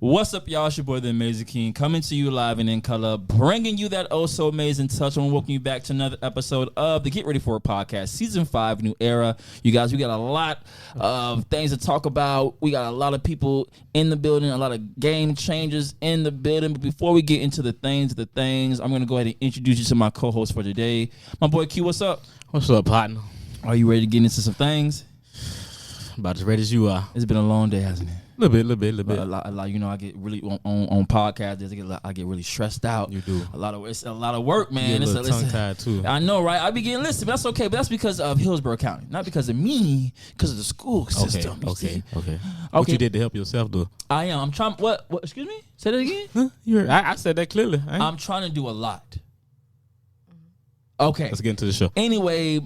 What's up, y'all? It's your boy, The Amazing King, coming to you live and in color, bringing you that oh so amazing touch. I want to welcome you back to another episode of the Get Ready For It podcast, season 5, new era. You guys, we got a lot of things to talk about. We got a lot of people in the building, a lot of game changers in the building. But before we get into the things, I'm going to go ahead and introduce you to my co-host for today. My boy Q, what's up? What's up, partner? Are you ready to get into some things? About as ready as you are. It's been a long day, hasn't it? A little bit. A lot. You know, I get really on podcasts. I get really stressed out. You do. It's a lot of work, man. You're a little tongue-tied too. I know, right? I be getting listed, but that's okay. But that's because of Hillsborough County, not because of me. Because of the school system. Okay. What you did to help yourself, though? I am. I'm trying. What? Excuse me. Say that again. Huh? I said that clearly. I'm trying to do a lot. Okay. Let's get into the show. Anyway.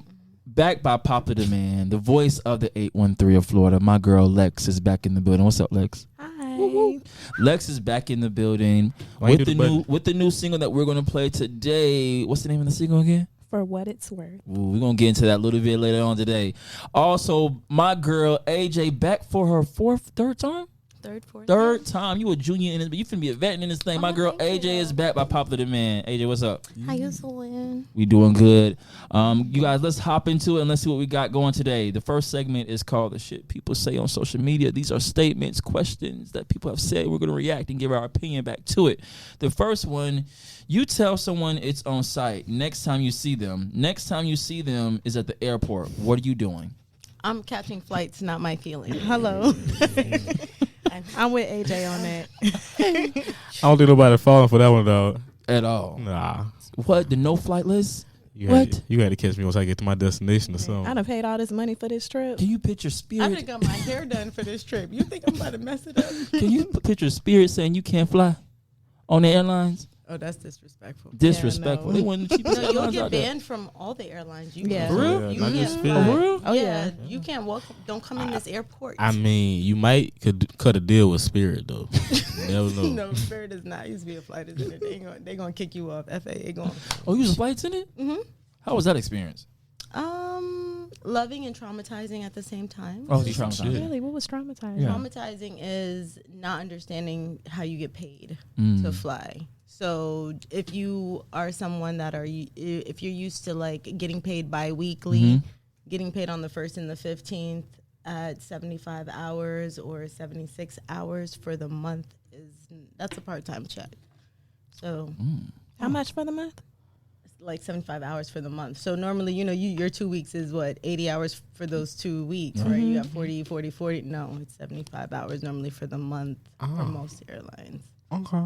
Back by popular demand, the voice of the 813 of Florida, my girl Lex is back in the building. What's up, Lex? Hi. Woo-hoo. Lex is back in the building with the new single that we're going to play today. What's the name of the single again? For What It's Worth. Ooh, we're going to get into that a little bit later on today. Also, my girl AJ back for her third time. Third time. You a junior in this, but you finna be a veteran in this thing. My girl AJ is back by popular demand. AJ, what's up? How you doing? We doing good. You guys, let's hop into it and let's see what we got going today. The first segment is called The Shit People Say on Social Media. These are statements, questions that people have said. We're going to react and give our opinion back to it. The first one, you tell someone it's on site next time you see them. Next time you see them is at the airport. What are you doing? I'm catching flights, not my feelings. Hello. I'm with AJ on that. I don't think nobody falling for that one, dog. At all. Nah. What? The no flight list? You had to catch me once I get to my destination or something. I done paid all this money for this trip. Can you picture I Spirit? done got my hair done for this trip. You think I'm about to mess it up? Can you picture Spirit saying you can't fly on the airlines? Oh, that's disrespectful. Disrespectful. Yeah, They want to keep No, you'll out get there. banned from all the airlines. Yeah. For real? You Not can't just fly. Spirit. For real? Oh, yeah. yeah. You can't walk. Don't come in this airport. I mean, you might could cut a deal with Spirit, though. You never know. No, Spirit is not. I used to be a flight attendant. They gonna kick you off. FAA going. Oh, you was a flight attendant? Mm-hmm. How was that experience? Loving and traumatizing at the same time. Oh, it's traumatizing. Shit. Really? What was traumatizing? Yeah. Traumatizing is not understanding how you get paid Mm. to fly. So if you are someone if you're used to like getting paid bi-weekly, Mm-hmm. getting paid on the 1st and the 15th at 75 hours or 76 hours for the month, that's a part-time check. So How much for the month? it's like 75 hours for the month. So normally, your 2 weeks is what, 80 hours for those 2 weeks, right? You got 40. No, it's 75 hours normally for the month for most airlines. Okay.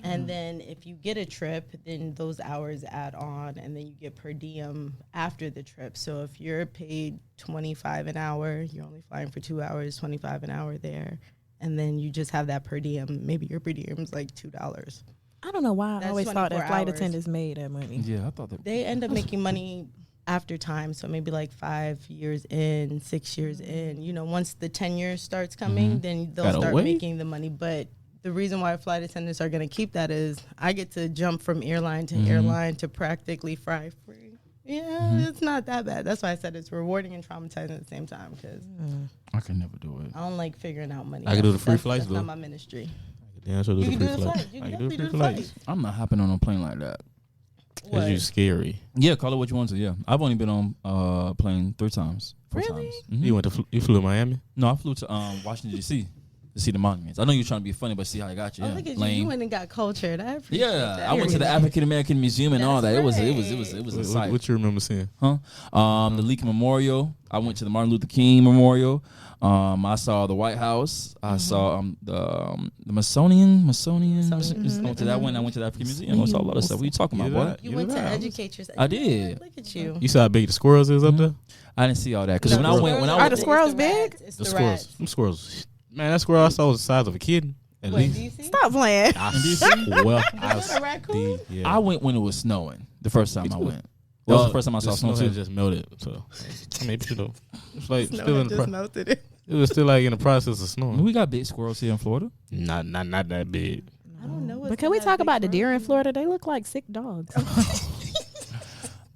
And then if you get a trip, then those hours add on, and then you get per diem after the trip. So if you're paid $25 an hour, you're only flying for 2 hours, $25 an hour there, and then you just have that per diem. Maybe your per diem is like $2. I don't know why I That's always thought that 24 flight hours. attendants made that money. Yeah, I thought that. They end up making money after time, so maybe like 5 years in, 6 years in. Once the tenure starts coming, then they'll Gotta start wait. making the money. But the reason why flight attendants are going to keep that is I get to jump from airline to airline to practically fly free. Yeah, it's not that bad. That's why I said it's rewarding and traumatizing at the same time, because I can never do it. I don't like figuring out money. I can do the free flights, That's though. not my ministry. Yeah, so You do can the do free the flights. flight. You I can can do the definitely free do the flights. flight. I'm not hopping on a plane like that. Because you scary. Yeah, call it what you want to. Yeah, I've only been on a plane 3 times. 4 Really? times. Mhm. You flew to Miami? No, I flew to Washington D.C. to see the monuments. I know you're trying to be funny, but see how I got you. Oh, Yeah, look at you. lame. You went and got cultured. I appreciate that. Yeah, I went to the African American Museum and all that. That's It was right. a sight. What you remember seeing? Huh? The Lincoln Memorial. I went to the Martin Luther King Memorial. I saw the White House. I saw the Smithsonian. I went to that one. I went to the African Museum. I saw a lot of stuff. What are you talking about, boy? You went to educate yourself. I did. Look at you. You saw how big the squirrels is up there? I didn't see all that because when I went, Are the squirrels big? It's The the squirrels. rats. Them squirrels. Man, that squirrel I saw was the size of a kid. At Wait, least. do you see? Stop playing. Well, Is that a raccoon? yeah. I went when it was snowing. The first time I went. That Well, was the first time I saw the snow had too. just melted. So, I mean, it's like Snow still in had the just melted it. it was still like in the process of snowing. We got big squirrels here in Florida. Not that big. I don't know. But can we talk about the deer in Florida? They look like sick dogs.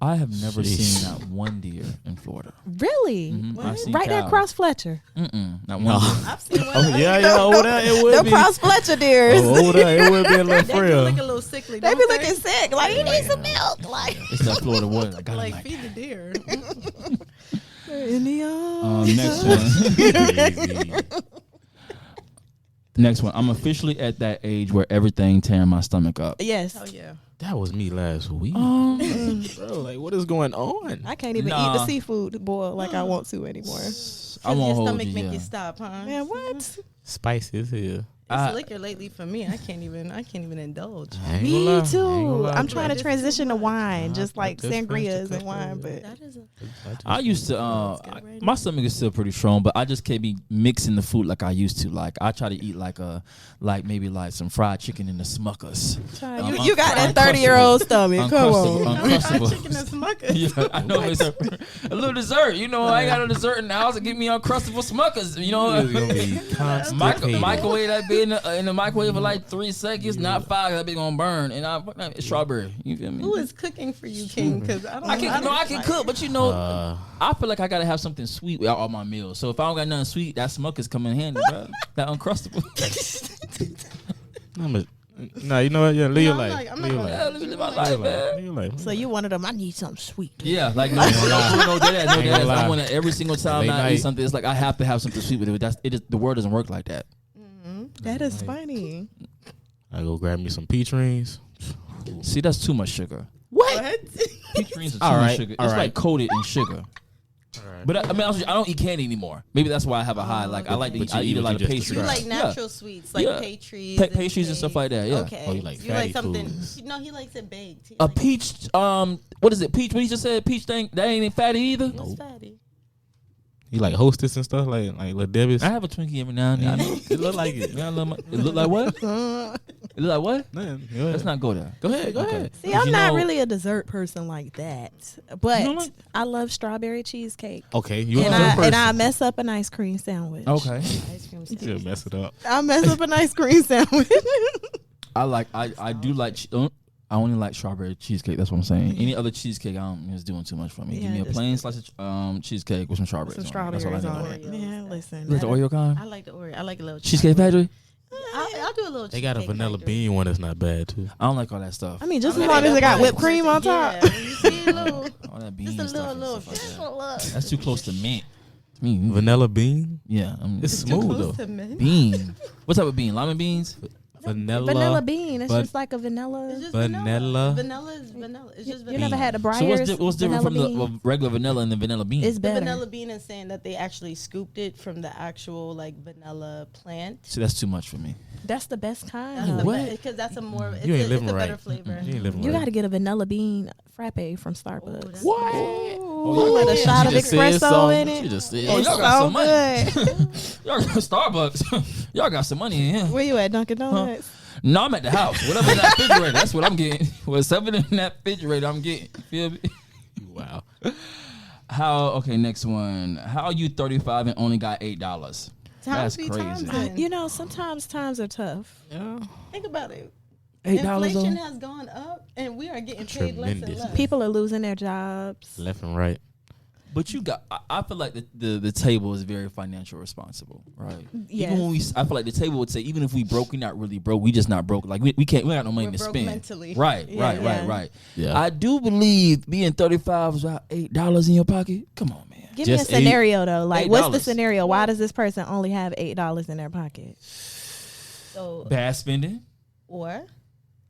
I have never Sheesh. seen not one deer in Florida. Really? I've seen Right there cows. across Fletcher. Not one. No. deer. I've seen one. Oh, yeah, over there it would The be. cross Fletcher deers. Oh, over there it would be a little They do frail. look a little sickly. They don't be looking sick. Like, you need some milk. Like, It's that Florida water. I got like like feed the deer. in the next one. Next one. I'm officially at that age where everything tearing my stomach up. Yes. Oh yeah. That was me last week. Bro, like, what is going on? I can't even eat the seafood boil like I want to anymore. I won't your hold stomach you. make Yeah. you stop, huh? Man, what? Spicy as hell. It's liquor lately for me. I can't even indulge. I ain't gonna Me lie. I ain't too. gonna lie, I'm bro. trying to Just transition too to much. wine, just Nah, like just finish the sangrias and cup, wine. bro. But That is a I used to. My stomach is still pretty strong, but I just can't be mixing the food like I used to. Like I try to eat maybe some fried chicken in the Smuckers. you got that 30-year-old stomach. Come on. Uncrustable. chicken and smuckers. Yeah, I know it's a little dessert. You know, I ain't got no dessert in the house to give me Uncrustable Smuckers. You know, It's gonna be constipated. microwave that bit in the microwave for like 3 seconds, not 5. That bit gonna burn. And it's strawberry. You feel me? Who is cooking for you, King? Because I can cook, but you know, I feel like I gotta have something sweet with all my meals. So if I don't got nothing sweet, that Smuckers come in handy, bro. That Uncrustable. Nah, you know what? Yeah, live your life. I'm Live not your gonna- life. Yeah, let me live my life, man. Live your life. So you one of them? I need something sweet. Yeah, like no, that. Ain't gonna lie. I want to every single time Late I eat night. something. It's like I have to have something sweet with it. The world doesn't work like that. That is funny. I go grab me some peach rings. See, that's too much sugar. What? Peach rings are too All much right, sugar. all It's right. like coated in sugar. But I mean, I don't eat candy anymore. Maybe that's why I have a high. Like I like to But eat, I you eat a eat lot what of you just You pastries. like described. natural sweets, like Yeah. pastries, Pastries and stuff like that. Yeah. Okay. Oh, you like like fatty something? foods. No, he likes it baked. He A likes peach. What is it? Peach. What he just said? Peach thing. That ain't fatty either. it. It's fatty. You like Hostess and stuff, like little Debbie's. I have a Twinkie every now and then. It look like it. Yeah, I love my, it look like what? It look like what? Man, go ahead. Let's not go there. Go ahead. Go Okay. ahead. See, 'Cause I'm you not know- really a dessert person like that, but You don't I love strawberry cheesecake. Okay, you And a dessert person. I mess up an ice cream sandwich. Okay. Ice cream You sandwich. mess it up. I mess up an ice cream sandwich. I do like. I only like strawberry cheesecake. That's what I'm saying. Any other cheesecake, it's doing too much for me. Give Yeah, me a this- plain slice of cheesecake with some strawberries. Some on it. That's all I strawberries need. on it. Man, listen. You like the Oreo kind? I like the Oreo. I like a little Cheesecake Factory? I'll do a little. They got a Cheesecake vanilla Factory. bean one that's not bad too. I don't like all that stuff. I mean, just I as mean, long as they it got got whipped cream on top. Yeah, you see a little, All that bean just a stuff. little and stuff like that. look. That's too close to mint. To me, Vanilla bean. yeah. It's smooth though. Bean. What type of bean? Lima beans? Vanilla bean. It's but- just like a vanilla. It's just Vanilla. Vanilla is vanilla. It's just You vanilla. never had a So Breyers what's different vanilla from bean? the regular vanilla and the vanilla bean? It's The better. vanilla bean is saying that they actually scooped it from the actual like vanilla plant. See, that's too much for me. That's the best kind. That's the What? because that's a more. It's You ain't a, living it's a right. better flavor. You ain't living You right. got to get a vanilla bean frappe from Starbucks. that's What? Ooh, with a shot of She just said espresso something. in it. She just said. Oh, It's y'all got so some money. good. Y'all got Starbucks. Y'all got some money in here. Where you at, Dunkin' Donuts? No, I'm at the house. Whatever in that refrigerator, that's what I'm getting. Whatever in that refrigerator, I'm getting. Feel me? Wow. Okay, next one. How are you 35 and only got $8? That's be crazy. times then. You know, sometimes times are tough. Yeah. Think about it. $8 Inflation though? has gone up, and we are getting paid less and Tremendous. less. People are losing their jobs. Left and right. But you got. I feel like the table is very financial responsible, right? Yes. Even when I feel like the table would say, even if we broke, we're not really broke. We just not broke. Like we can't. We got no money We're to broke spend. mentally. Right. Yeah. Right. Yeah. I do believe being 35 is about $8 in your pocket. Come on, man. Give me a Just scenario though. Like, what's the $8. scenario? Why does this person only have $8 in their pocket? So, Bad spending. or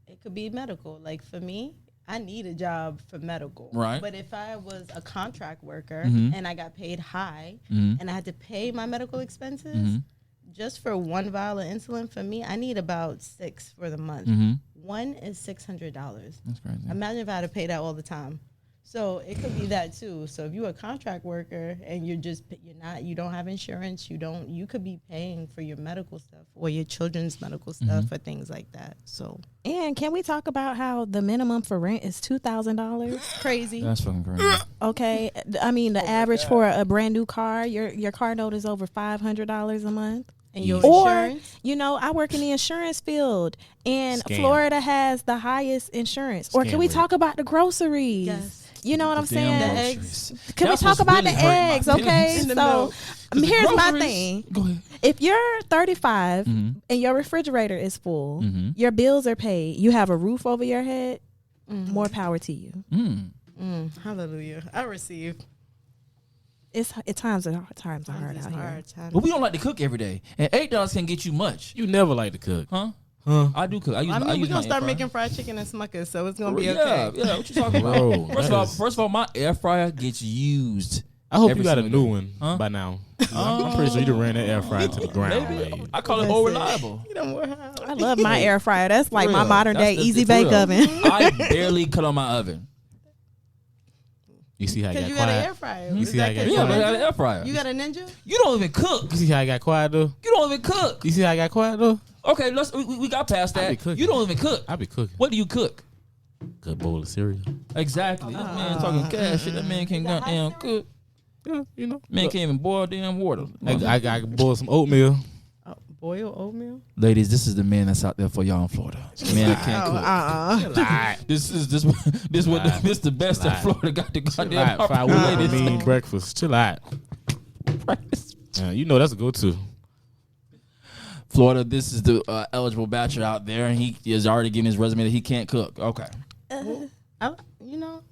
it could be medical. Like for me, I need a job for medical. Right. But if I was a contract worker Mhm. and I got paid high Mhm. and I had to pay my medical expenses, Mhm. just for one vial of insulin for me, I need about 6 for the month. Mhm. One is $600. That's crazy. Imagine if I had to pay that all the time. So it could be that too. So if you're a contract worker and you don't have insurance, you could be paying for your medical stuff or your children's medical stuff or things like that. So And can we talk about how the minimum for rent is $2,000? crazy. That's fucking crazy. Okay, I mean the average for a brand new car, your car note is over $500 a month. And your Or, insurance. you know, I work in the insurance field, and Scam. Florida has the highest insurance. Or can we Scam rate. talk about the groceries? Yes. You know what I'm saying? Damn The groceries. Can That's we talk what's about really the hurting my eggs? Okay, feelings. In the so milk. 'Cause the here's my groceries- thing. Go ahead. If you're 35 Mhm. and your refrigerator is full, Mhm. your bills are paid, you have a roof over your head, more power to you. Hallelujah. I receive. Times are hard Times out is here. hard. Times But we don't like to cook every day, and $8 can get you much, You never like to cook. huh? Huh? I do cook. I use. I mean, I we're use gonna my start air fryer. making fried chicken and Smuckers, so it's gonna be Yeah, okay. yeah. What you talking Bro, about? First of all, my air fryer gets used. I hope Every you got a single new day. one Huh? by now. I'm pretty sure you done ran that air fryer to the ground. Maybe. Like, I call it more reliable. You know what? I love my air fryer. That's like my Real. modern day That's the- easy for bake real. oven. I barely cut on my oven. you see how I Because got you got an air quiet? fryer. You Is see that how I got 'cause Yeah, quiet? but I you got an air fryer. You got a ninja? You don't even cook. You see how I got quiet though? You don't even cook. You see how I got quiet though? Okay, we got past I be that. cooking. You don't even cook. I be cooking. What do you cook? Good bowl of cereal. Exactly. This man talking cash shit. That man can't goddamn cook. Yeah, you know. Man can't even boil damn water. I boiled some oatmeal. Oh, boiled oatmeal? Ladies, this is the man that's out there for y'all in Florida. Man that can't cook. This the best that Lie. Florida got to Chill goddamn out. If I offer would ladies. mean breakfast. Chill out. You know that's a go-to. Florida, this is the eligible bachelor out there, and he is already giving his resume that he can't cook. Okay, You know,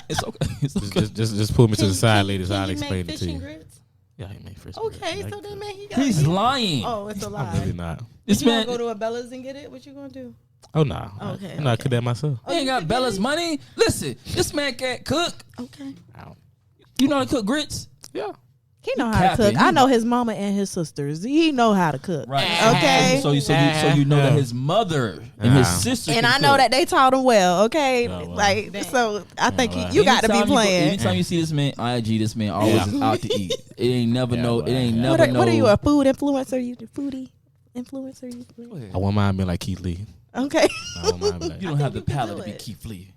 it's okay. It's okay. Just pull me to the side, ladies. Can I'll you explain make it fish to and you. grits? Yeah, I make fish. Okay, so then man, he got He's lying. Oh, it's a lie. I'm really not. This You gonna man, go to a Bella's and get it? What you gonna do? Oh no. Okay, I'm not cook that myself. he ain't got Bella's money. Listen, this man can't cook. Okay. You know how to cook grits? Yeah. He know how to capping. cook. I know his mama and his sisters. He know how to cook. Right. Okay. So you know that his mother and his sister. And can I know cook. that they taught him well. Okay. Oh, wow. Like so, I think wow. you got to be Anytime playing. anytime you see this man IG, this man always is out to eat. It ain't never Yeah, no. wow. It ain't Yeah. never no. What are you, a food influencer? You foodie influencer? Go ahead. I won't mind being like Keith Lee. Okay. I won't mind being like. You don't have the you can palate do to be it. Keith Lee.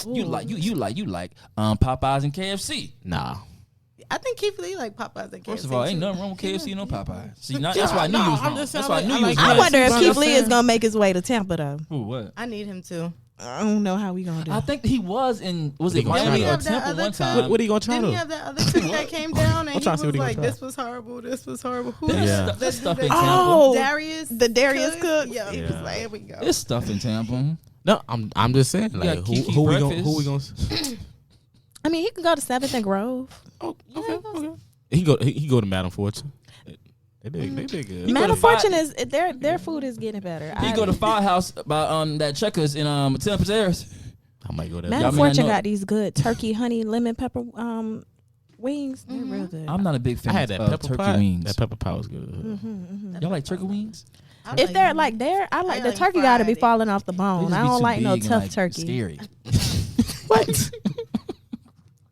You like Popeyes and KFC. Nah. I think Keith Lee like Popeyes and KFC. First of all, ain't too. nothing wrong with KFC, no Popeyes. See, that's why I knew you was wrong. That's why I knew you was I wrong. wonder if Yeah, Keith I'm Lee is saying. gonna make his way to Tampa though. Who, what? I need him to. I don't know how we gonna do. I think he was in, was it He gonna Miami try or to- Tampa one time? What are you gonna try Didn't he to? have that other chick that came down and I'm he trying was to see what he gonna like, try. "This was horrible. This was horrible." Who? Yeah. That stuff in the- Tampa. Oh, Darius. the Darius Cook. Yeah, he Yeah. was like, "Here we go." There's stuff in Tampa. No, I'm just saying. Like, got Kiki who we gonna? breakfast. Who we gonna? I mean, he can go to 7th and Grove. Oh, okay. He go to Madam Fortune. They big good. go Madam to Fi- Fortune is their food is getting better. He go to Firehouse by that Checkers in Tempest Airs. I might go there. Madam Y'all may not Fortune know- got these good turkey, honey, lemon pepper wings. They're real good. I'm not a big I fan had that of pepper turkey pie. wings. That pepper pie was good. Y'all like turkey wings? I If they're him. like there, I like I the like turkey got to be fried. falling off the They bone. just I be don't too like no big and, tough like, turkey. Scary. What?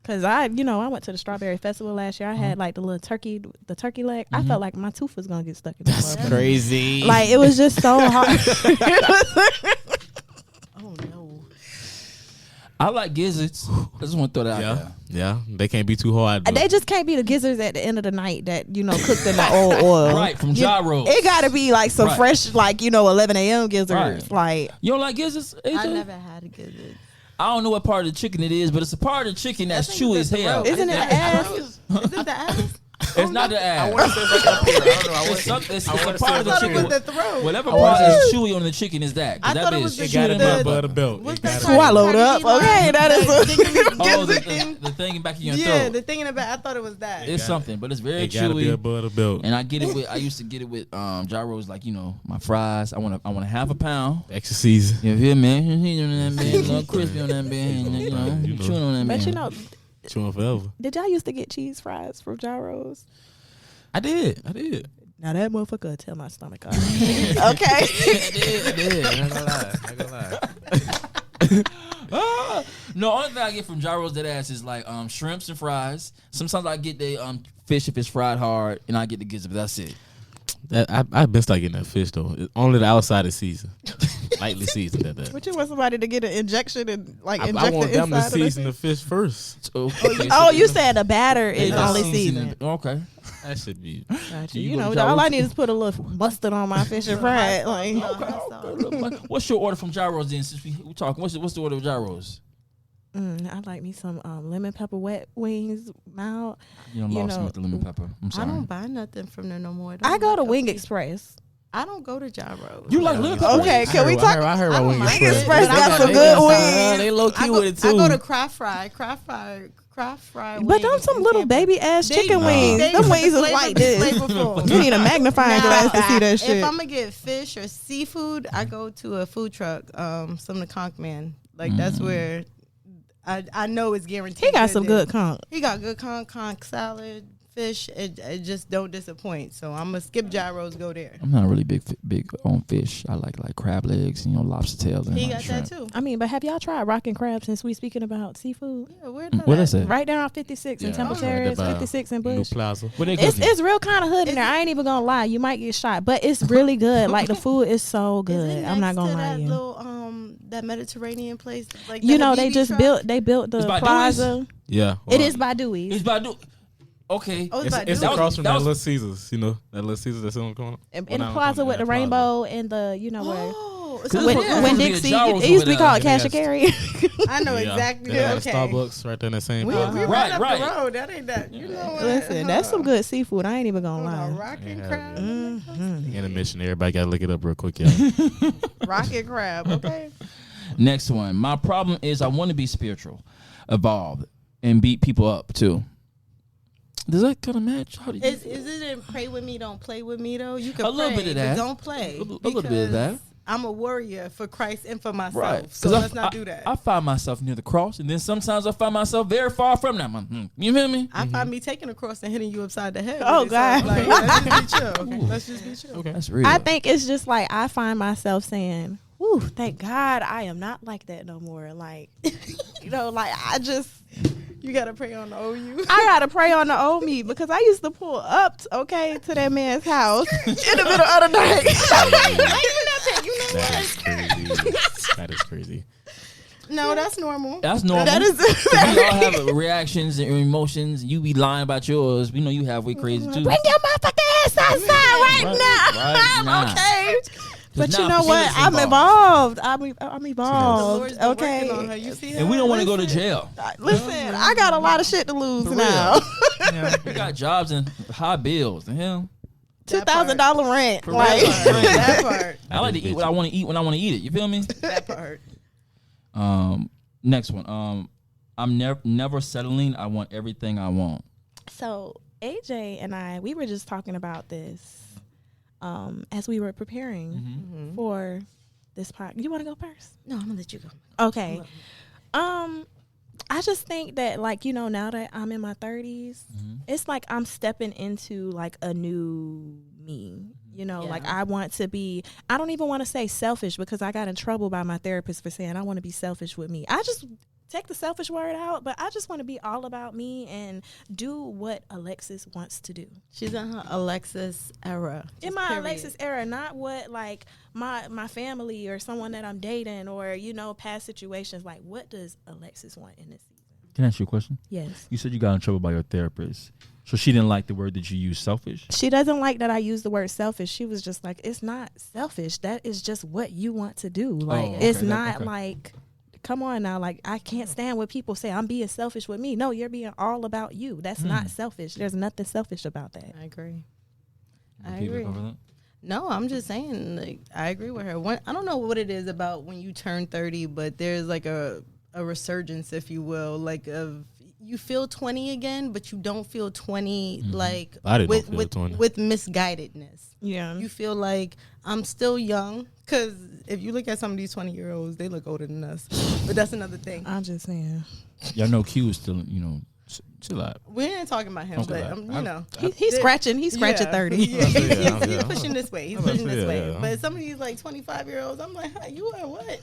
Cause I went to the Strawberry Festival last year. I had like the turkey leg. I felt like my tooth was gonna get stuck in the That's motherfucker. crazy. Like it was just so hard. Oh no. I like gizzards. I just want to throw that out there. Yeah. They can't be too hard. But They just can't be the gizzards at the end of the night that cooked in the old oil. Right, from gyros. It got to be like some Right. fresh, 11 a.m. gizzards. Right. Like You don't like gizzards, AJ? I never had a gizzard. I don't know what part of the chicken it is, but it's a part of the chicken that's I think chewy it's as the hell. throat. Isn't it the ass? Is it the ass? It's not the ass. It's a part of I the thought it was chicken. the throat. Whatever part is chewy on the chicken is that. 'cause I that thought it bitch was the- chewy got than it a up by motherfucker. the belt. What's It that got it. part? Swallowed up. Okay, that is Oh, Gizzard. the thing back in your Yeah, throat. the thing in the back. I thought it was that. It's something, but it's very It gotta be chewy. above the belt. And I get it with. I used to get it with gyros, like my fries. I want a half a pound. Extra season. You feel me? You on that man, a little crispy on that man. You know. Chewing on that man. But Chewing forever. did y'all used to get cheese fries from gyros? I did. Now that motherfucker will tell my stomach off. Okay. I did. I'm not gonna lie. No, only thing I get from gyros that ass is like shrimps and fries. Sometimes I get the fish if it's fried hard, and I get the gizzard. But that's it. I've been stuck getting that fish though. Only the outside is seasoned, lightly seasoned at that. But you want somebody to get an injection and inject I want the them to inside of the season the fish first. Oh, you said the batter is only seasoned. Okay. That should be. Gotcha. You You go know, to all gyros. I need is put a little mustard on my fish and fry it. Like, What's your order from gyros then? Since we talking, what's the order of gyros? I like me some lemon pepper wet wings, mild. You don't lost me with the lemon pepper. I'm I sorry. don't buy nothing from there no more. I go to Wing Express. I don't go to Gyro. You like lemon pepper? Okay, can we talk? I heard about Wing Wing Express. Express They got some they good some- wings. They low key with it too. I go to Craft Fry. But them some little baby ass chicken wings. They- Them the wings is flavor like be this. flavorful. You need a magnifying glass to see that shit. If I'm gonna get fish or seafood, I go to a food truck. Some of the Conch Man. Like that's where I know it's guaranteed. He got some there. good conch. He got good conch salad, fish. It just don't disappoint. So I'm gonna skip gyros, go there. I'm not really big on fish. I like crab legs, lobster tails. And He like got shrimp. that too. I mean, but have y'all tried Rockin' Crab since we speaking about seafood? Yeah, where What is it? Right there on 56 in Yeah, Temple right Terrace, there by 56 in New Bush. Plaza. What they It's cooking? real kind of hood in there. I ain't even gonna lie. You might get shot, but it's really good. Like the food is so Is good. it I'm not next gonna to lie that to you. little that Mediterranean place? Like You the know, they Habibi just truck? built the It's by plaza. Yeah. It is by Dewey's. It's by okay. Oh, It's by it's Dewey's. across from that that was- Little Caesars. You know that Little Caesars that's on the corner. in Well, the not plaza on with the plaza. rainbow and the where. Oh, Cause so it's When, supposed when to be a Dixie, gyros it used to be over called there. Cash and Carry. I know Yeah. exactly. They got Okay. Starbucks right there in that same We plaza. right up Right. the road. That ain't that. You know what? Listen, that's some good seafood. I ain't even gonna lie. Rockin' Yeah, crab. Intermission. Everybody got to look it up real quick, y'all. Rockin' crab. Okay. Next one. My problem is I want to be spiritual, evolve, and beat people up too. Does that kind of match? How do you Is it in pray with me, don't play with me though? You can A little pray, bit of but that. don't play. A little bit of that. because I'm a warrior for Christ and for myself. Right. So 'Cause let's not do that. I find myself near the cross, and then sometimes I find myself very far from that. You feel me? I find me taking a cross and hitting you upside the head. Oh, with it. So, God. like, let's just be chill. Let's just be chill. Okay. That's real. I think it's just like I find myself saying, "Whew, thank God I am not like that no more." Like, like I just. You gotta pray on the OU. I gotta pray on the old me because I used to pull up, to that man's house in the middle of the night. That is crazy. That is crazy. No, that's normal. That's normal. That is We all have reactions and emotions. You be lying about yours. We know you halfway crazy too. Bring your motherfucking ass outside right now. Right now. Okay. But There's you not know what? feelings I'm involved. involved. I'm The evolved. Lord's been Okay. working on her. You see her? And we don't want to go to jail. Listen, I got a lot of shit to lose For real. now. We got jobs and high bills. The hell. $2,000 rent. For Like, real. That part. I like to eat what I want to eat when I want to eat it. You feel me? That part. Next one. I'm never settling. I want everything I want. so AJ and I, we were just talking about this as we were preparing for this podcast. You want to go first? No, I'm gonna let you go. Okay. I just think that, like, now that I'm in my 30s, it's like I'm stepping into like a new me. Like I want to be, I don't even want to say selfish because I got in trouble by my therapist for saying I want to be selfish with me. I just take the selfish word out, but I just want to be all about me and do what Alexis wants to do. She's in her Alexis era. In Just my period. Alexis era, not what like my family or someone that I'm dating or, past situations. Like, what does Alexis want in this season? Can I ask you a question? Yes. You said you got in trouble by your therapist. So she didn't like the word that you used, selfish? She doesn't like that I use the word selfish. She was just like, it's not selfish. That is just what you want to do. Like, it's not like, come on now. Like, I can't stand when people say I'm being selfish with me. No, you're being all about you. That's not selfish. There's nothing selfish about that. I agree. I People agree. cover that? No, I'm just saying, like, I agree with her. I don't know what it is about when you turn 30, but there's like a resurgence, if you will, like of you feel 20 again, but you don't feel 20 like I with didn't feel 20. with misguidedness. Yeah. You feel like I'm still young because if you look at some of these 20-year-olds, they look older than us. But that's another thing. I'm just saying. Y'all know Q is still, chill out. We ain't talking about him, Okay. but you know. He's scratching. He's scratching 30. Yeah, Yeah, he's yeah. pushing this way. He's I'm about pushing to say, this way. yeah. But some of these like 25-year-olds, I'm like, you are what?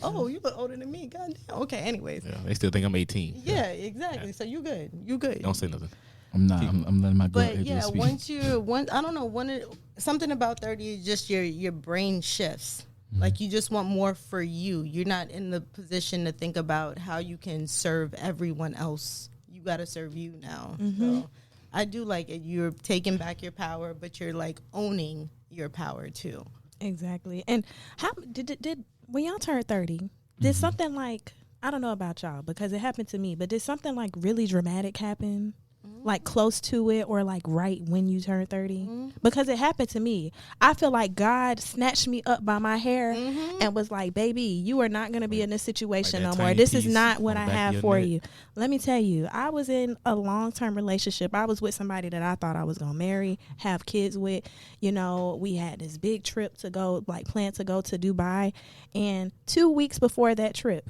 Oh, you look older than me. God damn. Okay, anyways. Yeah, they still think I'm 18. Yeah, exactly. So you good. You good. Don't say nothing. I'm not. I'm letting my girl But Angela yeah, speak. I don't know, something about 30 is just your brain shifts. Like you just want more for you. You're not in the position to think about how you can serve everyone else. You got to serve you now. So I do like it. You're taking back your power, but you're like owning your power too. Exactly. And how did when y'all turned 30, did something like I don't know about y'all because it happened to me, but did something like really dramatic happen? Like close to it or like right when you turn 30? Because it happened to me. I feel like God snatched me up by my hair and was like, baby, you are not going to be in this situation no more. This is not what I have for you. Let me tell you, I was in a long-term relationship. I was with somebody that I thought I was going to marry, have kids with. You know, we had this big trip to go, like planned to go to Dubai. And 2 weeks before that trip,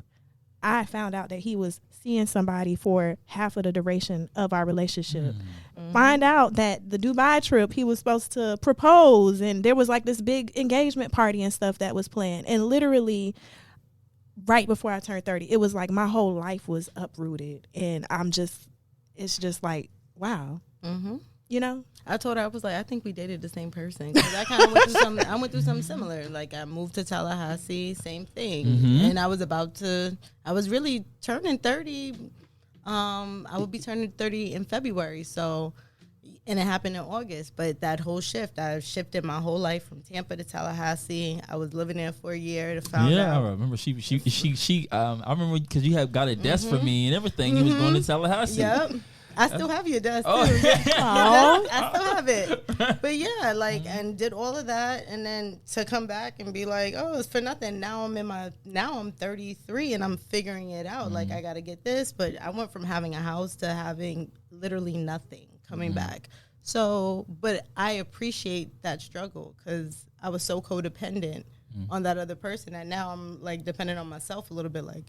I found out that he was seeing somebody for half of the duration of our relationship. Find out that the Dubai trip, he was supposed to propose, and there was like this big engagement party and stuff that was planned. And literally right before I turned 30, it was like my whole life was uprooted. And it's just like, wow. You know? I told her, I was like, I think we dated the same person. Because I kind of went through something similar. Like, I moved to Tallahassee, same thing. And I was really turning 30. I would be turning 30 in February. So, and it happened in August. But that whole shift, I shifted my whole life from Tampa to Tallahassee. I was living there for a year to find out. I remember she I remember because you had got a desk for me and everything. You was going to Tallahassee. Yep. I still have your desk too. I still have it. But yeah, like, and did all of that, and then to come back and be like, oh, it's for nothing. Now I'm 33 and I'm figuring it out. Like, I got to get this, but I went from having a house to having literally nothing coming back. So, but I appreciate that struggle because I was so codependent on that other person, and now I'm like dependent on myself a little bit. Like,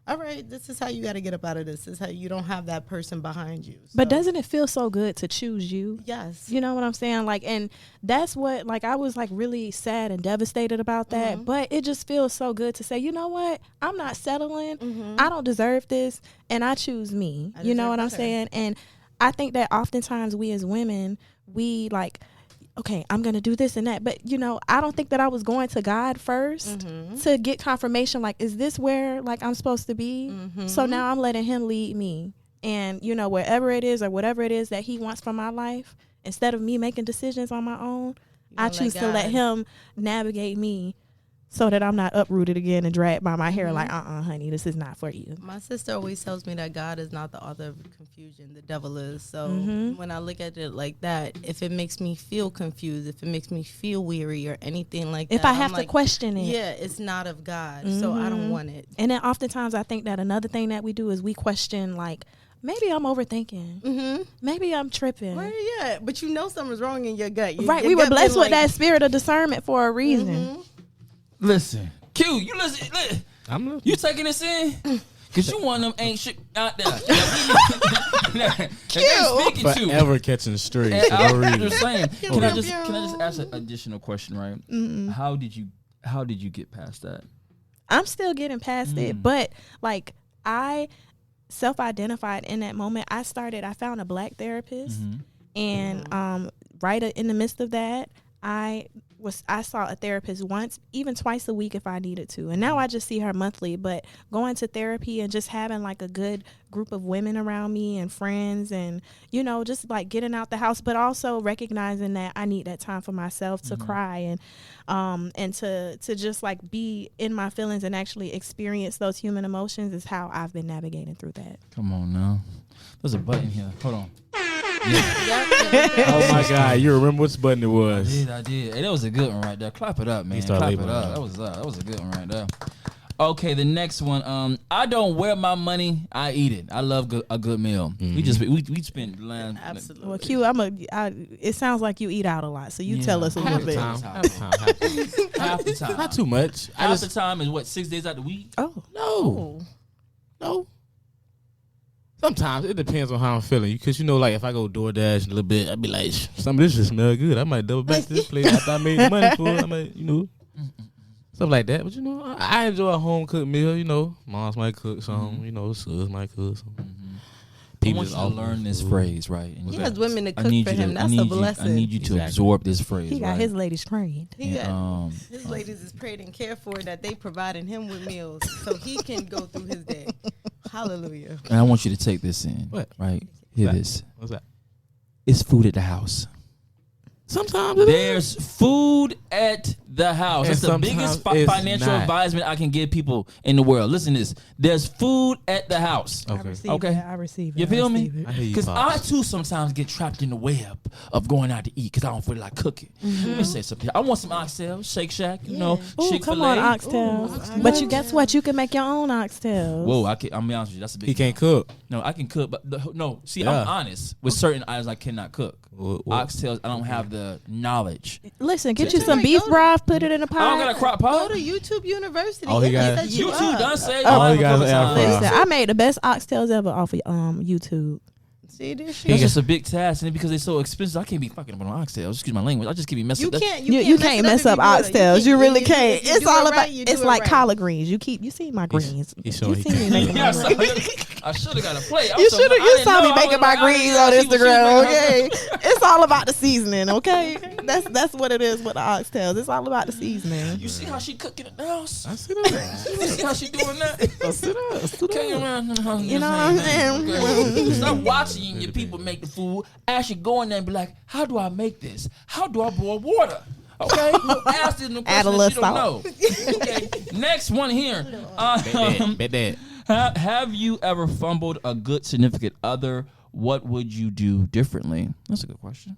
all right, this is how you got to get up out of this. This is how you don't have that person behind you. So. But doesn't it feel so good to choose you? Yes. You know what I'm saying? Like, and that's what, like, I was like really sad and devastated about that. But it just feels so good to say, you know what? I'm not settling. I don't deserve this. And I choose me. You know what I'm saying? And I think that oftentimes we as women, we like, okay, I'm going to do this and that. But, you know, I don't think that I was going to God first to get confirmation. Like, is this where, like, I'm supposed to be? So now I'm letting him lead me. And, you know, wherever it is or whatever it is that he wants from my life, instead of me making decisions on my own, I choose to let him navigate me so that I'm not uprooted again and dragged by my hair like, honey, this is not for you. My sister always tells me that God is not the author of confusion. The devil is. So when I look at it like that, if it makes me feel confused, if it makes me feel weary or anything like that. If I have to question it. Yeah, it's not of God. So I don't want it. And then oftentimes I think that another thing that we do is we question, like, maybe I'm overthinking. Maybe I'm tripping. Well, yeah, but you know something's wrong in your gut. Right, we were blessed with that spirit of discernment for a reason. Listen, Q, you listen. I'm listening. You taking this in? Cause you one of them ain't shit out there. Q, forever catching straight. I'm just saying. Can I just ask an additional question, right? How did you get past that? I'm still getting past it, but like I self-identified in that moment. I found a black therapist, and right in the midst of that, I saw a therapist once, even twice a week if I needed to. And now I just see her monthly. But going to therapy and just having like a good group of women around me and friends and, you know, just like getting out the house, but also recognizing that I need that time for myself to cry and to just like be in my feelings and actually experience those human emotions is how I've been navigating through that. Come on now. There's a button here. Hold on. Oh my God! You remember which button it was? I did. Hey, that was a good one right there. Clap it up, man. Clap it up. That was a good one right there. Okay, the next one. I don't wear my money. I eat it. I love a good meal. We spend land. Absolutely. Well, Q, it sounds like you eat out a lot, so you tell us a little bit. Half the time. Not too much. Half the time is what, 6 days out the week? No. Sometimes it depends on how I'm feeling. Because, you know, like if I go DoorDash a little bit, I'd be like, some of this just smell good. I might double back to this place after I made the money for it. I might, you know, stuff like that. But, you know, I enjoy a home cooked meal. You know, moms might cook some, you know, sis might cook some. I want you to learn this phrase, right? He has women to cook for him. That's a blessing. I need you to absorb this phrase. He got his ladies trained. His ladies is prayed and cared for that they providing him with meals so he can go through his day. Hallelujah. And I want you to take this in. What? Right? Hear this. What's that? It's food at the house. Sometimes there's food at the house. And That's the biggest sometimes it's financial not. advisement I can give people in the world. Listen to this. There's food at the house. I Okay. receive Okay. it. I receive it. You feel me? I hear you, Because I Pops. too sometimes get trapped in the web of going out to eat because I don't feel like cooking. Let me say something. I want some oxtails, Shake Shack, you know, Ooh, Chick-fil-A. come on, oxtails. But you guess what? You can make your own oxtails. Whoa, I'm be honest with you. That's a big. He can't cook. No, I can cook, but no. See, Yeah. I'm honest with certain items I cannot cook. What? Oxtails, I don't have the knowledge. Listen, get you Yeah. some beef broth, put it in a pot. I don't got a crock Go pot. to YouTube University. Oh, he It got- sets you YouTube up. done say Oh, you guys are air fryer. Listen, I made the best oxtails ever off of YouTube. See this It's shit. just a big task, and because they're so expensive, I can't be fucking up on oxtails. Excuse my language. I just can't be messing You up. can't. You can't mess up oxtails. You really can't. You It's do all it about. right, you do It's it like right. collard greens. You see my greens. he's showing You he see can't. me making Yeah, my greens. I should have got a plate. You saw me making my greens on Instagram. Okay, it's all about the seasoning. Okay, that's what it is with the oxtails. It's all about the seasoning. You see how she cooking it now? I see that. You see how she doing that? I see that. I see Okay, that. man. You know what I'm saying? Okay. Stop watching your people make the food. Actually go in there and be like, how do I make this? How do I boil water? Okay, ask this no Add a question that little you don't know. Okay, next one here. Bet that. Have you ever fumbled a good significant other? What would you do differently? That's a good question.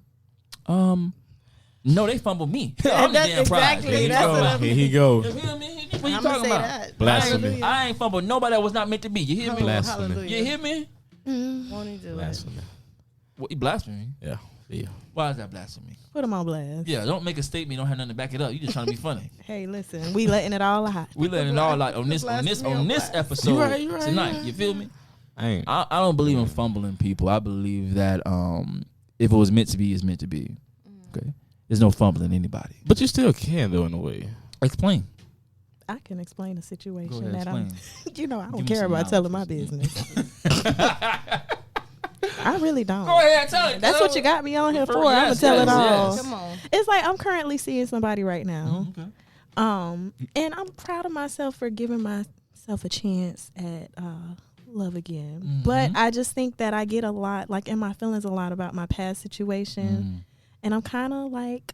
No, they fumbled me. I'm the That's damn prize. exactly- Here you that's go. what I'm- Here he go. You feel me? What you I'm talking gonna say about? that. Blasphemy. I ain't fumbled nobody that was not meant to be. You hear me? Blasphemy. Hallelujah. You hear me? Won't he do it? Blasphemy. What, you blasphemy? Yeah. Yeah. Why is that blasphemy? Put them on blast. Yeah, don't make a statement. You don't have nothing to back it up. You just trying to be funny. Hey, listen, we letting it all out. We letting it all out on this episode You right, tonight. yeah. You feel me? I ain't. I don't believe in fumbling people. I believe that if it was meant to be, it's meant to be. Okay, there's no fumbling anybody. But you still can though in a way. Explain. I can explain a situation Go ahead, that I'm. explain. I don't Give me care some about telling my knowledge. business. I really don't. Go ahead, tell it. That's what you got me on here for. Yes, I'm gonna tell it yes, all. yes. Come on. It's like I'm currently seeing somebody right now. Okay. And I'm proud of myself for giving myself a chance at love again. Mhm. But I just think that I get a lot, like in my feelings, a lot about my past situation, and I'm kind of like,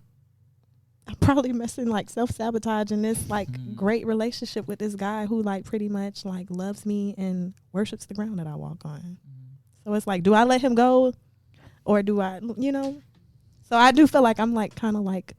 I'm probably messing like self-sabotaging this like great relationship with this guy who like pretty much like loves me and worships the ground that I walk on. So it's like, do I let him go, or do I, So I do feel like I'm like kind of like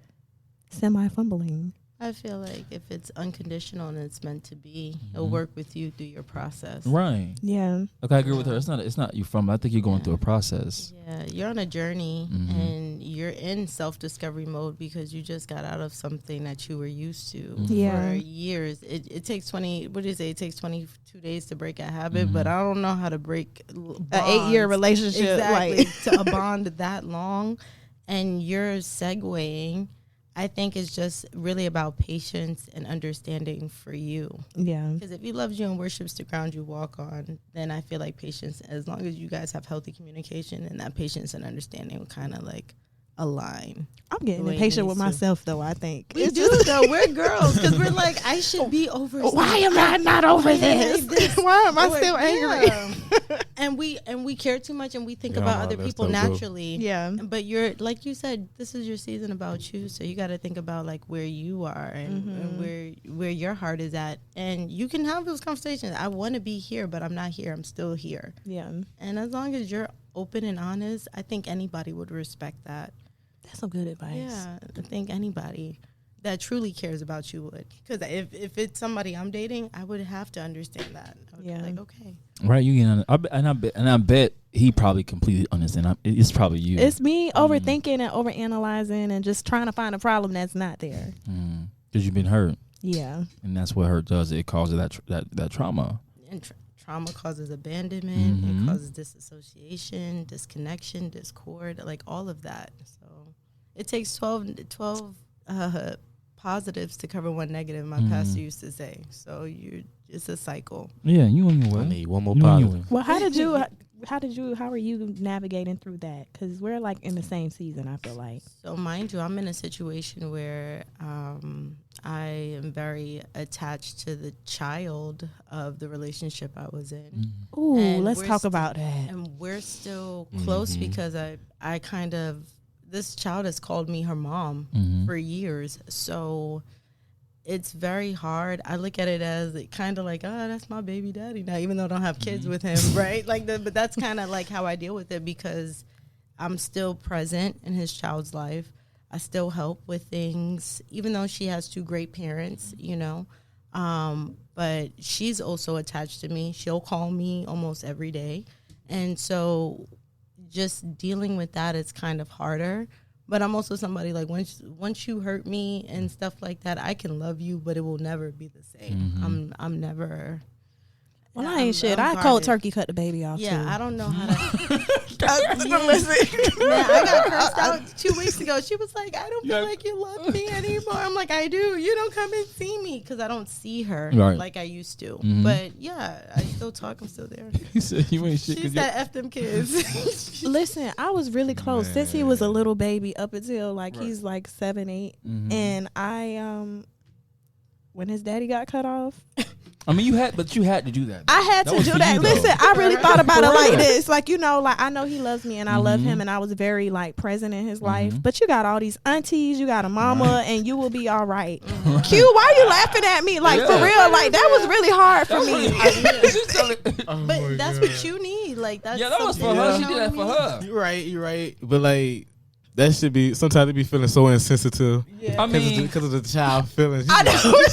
semi-fumbling. I feel like if it's unconditional and it's meant to be, it'll work with you through your process. Right. Yeah. Okay, I agree with her. It's not you from. I think you're going through a process. Yeah, you're on a journey Mhm. and you're in self-discovery mode because you just got out of something that you were used to Yeah. for years. It takes 20, what do you say? It takes 22 days to break a habit, but I don't know how to break An 8-year relationship. Exactly. Like, To a bond that long, and you're segueing. I think it's just really about patience and understanding for you. yeah. Because if he loves you and worships the ground you walk on, then I feel like patience, as long as you guys have healthy communication, and that patience and understanding will kind of like align. I'm getting The way it impatient needs with to. myself, though, I think. We It's do though. We're girls because we're like, I should be over. why am I not over this? Why am I still angry? Yeah. and we care too much, and we think Yeah, about no, other that's people no good. naturally. Yeah. But you're, like you said, this is your season about you, so you got to think about like where you are and where your heart is at, and you can have those conversations. I want to be here, but I'm not here. I'm still here. Yeah. And as long as you're open and honest, I think anybody would respect that. That's some good advice. Yeah, I think anybody that truly cares about you would. Because if it's somebody I'm dating, I would have to understand that. I would be Yeah. like, okay. Right, you can. I bet he probably completely understand. It's probably you. It's me overthinking and overanalyzing and just trying to find a problem that's not there. Because you've been hurt, Yeah. and that's what hurt does. It causes that trauma. And trauma causes abandonment. Mhm. It causes disassociation, disconnection, discord, like all of that. So it takes 12 positives to cover one negative, my pastor used to say. So it's a cycle. Yeah, you on your I way. need one more You on your positive. way. Well, how are you navigating through that? Because we're like in the same season, I feel like. So mind you, I'm in a situation where I am very attached to the child of the relationship I was in. Ooh, And let's we're talk st- about that. And we're still close because I kind of this child has called me her mom for years. So it's very hard. I look at it as kind of like, oh, that's my baby daddy now, even though I don't have kids with him, right? But that's kind of like how I deal with it, because I'm still present in his child's life. I still help with things, even though she has 2 great parents, you know. But she's also attached to me. She'll call me almost every day. And so just dealing with that is kind of harder. But I'm also somebody like, once you hurt me and stuff like that, I can love you, but it will never be the same. I'm never. Well, I ain't shit. I cold turkey cut the baby off. Yeah, too. I don't know how to. Listen, Yeah, I got cursed out 2 weeks ago. She was like, I don't feel like you love me anymore. I'm like, I do. You don't come and see me, because I don't see her like I used to. But yeah, I still talk. I'm still there. He said you ain't shit. She said, F them kids. listen, I was really close since he was a little baby up until like he's like 7, 8. And I when his daddy got cut off. I mean, you had to do that. I had to do that. Listen, I really thought about it like this. Like, you know, like I know he loves me and I love him and I was very like present in his life. But you got all these aunties, you got a mama, and you will be all right. Q, why are you laughing at me? Like, for real, like that was really hard for me. But that's what you need. Like, that's that was for her. She did that for her. You're right. But like, that should be, sometimes they be feeling so insensitive. I mean, because of the child feelings. I know.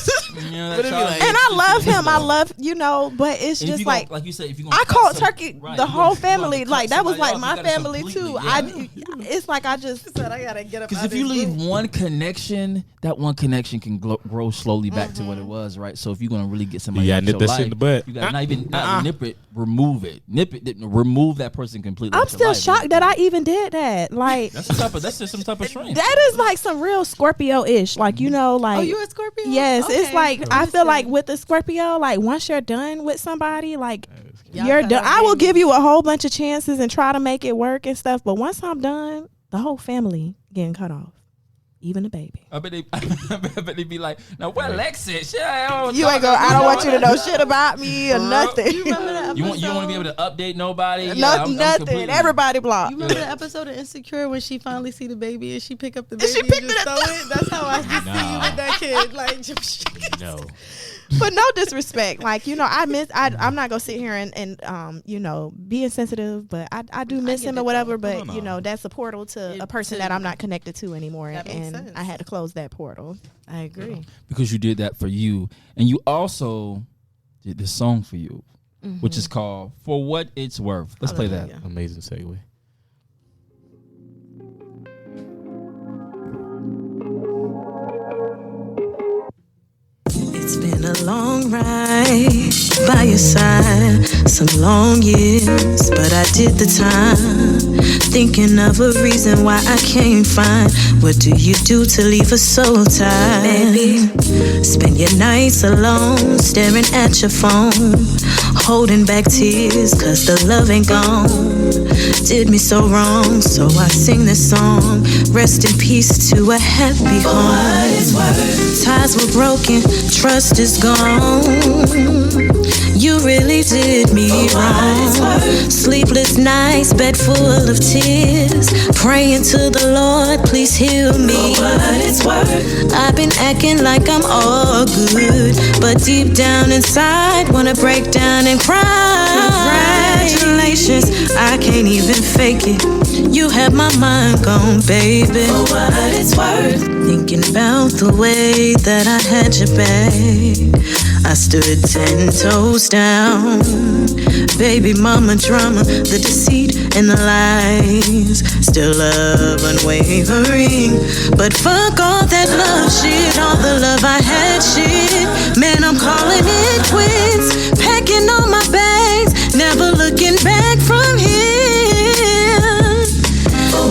Yeah, But it be like, And I love him. I love, you know, but it's and just like you said, if you I called turkey right, the whole family. cut Like that was somebody like my off, you gotta family completely, too. yeah. It's like I just said I gotta get up. Because if you leave one connection, that one connection can grow slowly back to what it was, right? So if you're gonna really get somebody, Yeah, out nip your that life, shit in the butt. You gotta not nip it, remove it, remove that person completely. I'm out your still life, shocked right? that I even did that. Like That's just some type of strength. that is like some real Scorpio-ish. Like, you know, like Oh, you a Scorpio? yes, Okay. it's like I feel like with the Scorpio, like once you're done with somebody, like Y'all you're cut done. up I will baby. give you a whole bunch of chances and try to make it work and stuff. But once I'm done, the whole family getting cut off, even the baby. I bet they be like, now where Lex is? Shit, I don't You ain't talk- go. I don't want you to know shit about me or nothing. You remember that You don't episode? want to be able to update nobody. Nothing. completely- Everybody blocked. You remember the episode of Insecure when she finally see the baby and she pick up the And baby she and picked just it throw up. it? That's how I just see you with that kid. Like, no. But no disrespect, like, you know, I'm not gonna sit here and you know, be insensitive, but I do miss get him it or whatever. though. But you know, that's a portal to a person that I'm not connected to anymore, That makes and sense. I had to close that portal. I agree. Because you did that for you, and you also did this song for you, which is called "For What It's Worth." Let's play that. Hallelujah. Amazing segue. It's been a long ride by your side, some long years, but I did the time. Thinking of a reason why I can't find. What do you do to leave us so tired? Baby, spend your nights alone, staring at your phone, holding back tears, cause the love ain't gone. Did me so wrong, so I sing this song. Rest in peace to a happy home. Ties were broken, trust is gone. You really did me wrong. Sleepless nights, bed full of tears, praying to the Lord, please heal me. I've been acting like I'm all good, but deep down inside, wanna break down and cry. Congratulations, I can't even fake it. You have my mind gone, baby. For what it's worth. Thinking about the way that I had your back, I stood 10 toes down. Baby mama drama, the deceit and the lies. Still love unwavering, but fuck all that love shit. All the love I had shit. Man, I'm calling it quits. Packing all my bags, never looking back from here.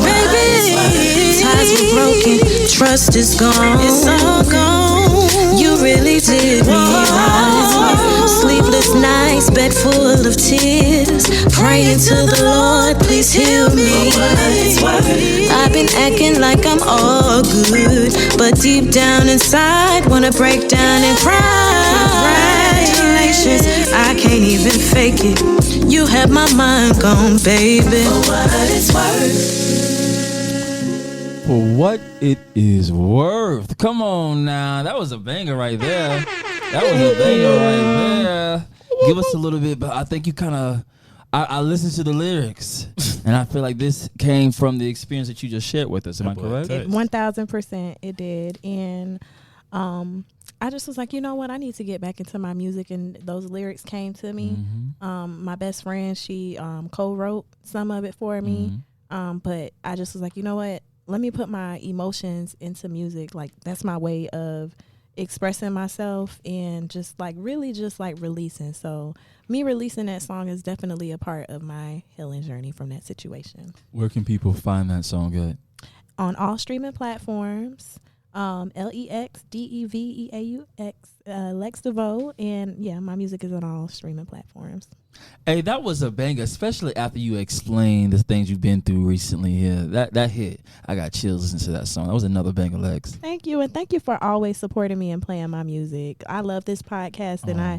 Baby, ties were broken, trust is gone. It's all gone. You really did me wrong. Sleepless nights, bed full of tears, praying to the Lord, please heal me. I've been acting like I'm all good, but deep down inside, wanna break down and cry. Congratulations, I can't even fake it. You have my mind gone, baby. For what it's worth. For what it is worth. Come on now. That was a banger right there. That was a banger right there. Give us a little bit, but I think you kind of, I listened to the lyrics, and I feel like this came from the experience that you just shared with us. Am I correct? 1000% it did. And I just was like, you know what? I need to get back into my music, and those lyrics came to me. My best friend, she co-wrote some of it for me. But I just was like, you know what? Let me put my emotions into music. Like, that's my way of expressing myself and just like really just like releasing. So me releasing that song is definitely a part of my healing journey from that situation. Where can people find that song at? On all streaming platforms. LEXDEVEAUX, Lex DeVoe, and yeah, my music is on all streaming platforms. Hey, that was a banger, especially after you explained the things you've been through recently. Yeah, that hit. I got chills listening to that song. That was another banger, Lex. Thank you, and thank you for always supporting me and playing my music. I love this podcast, and I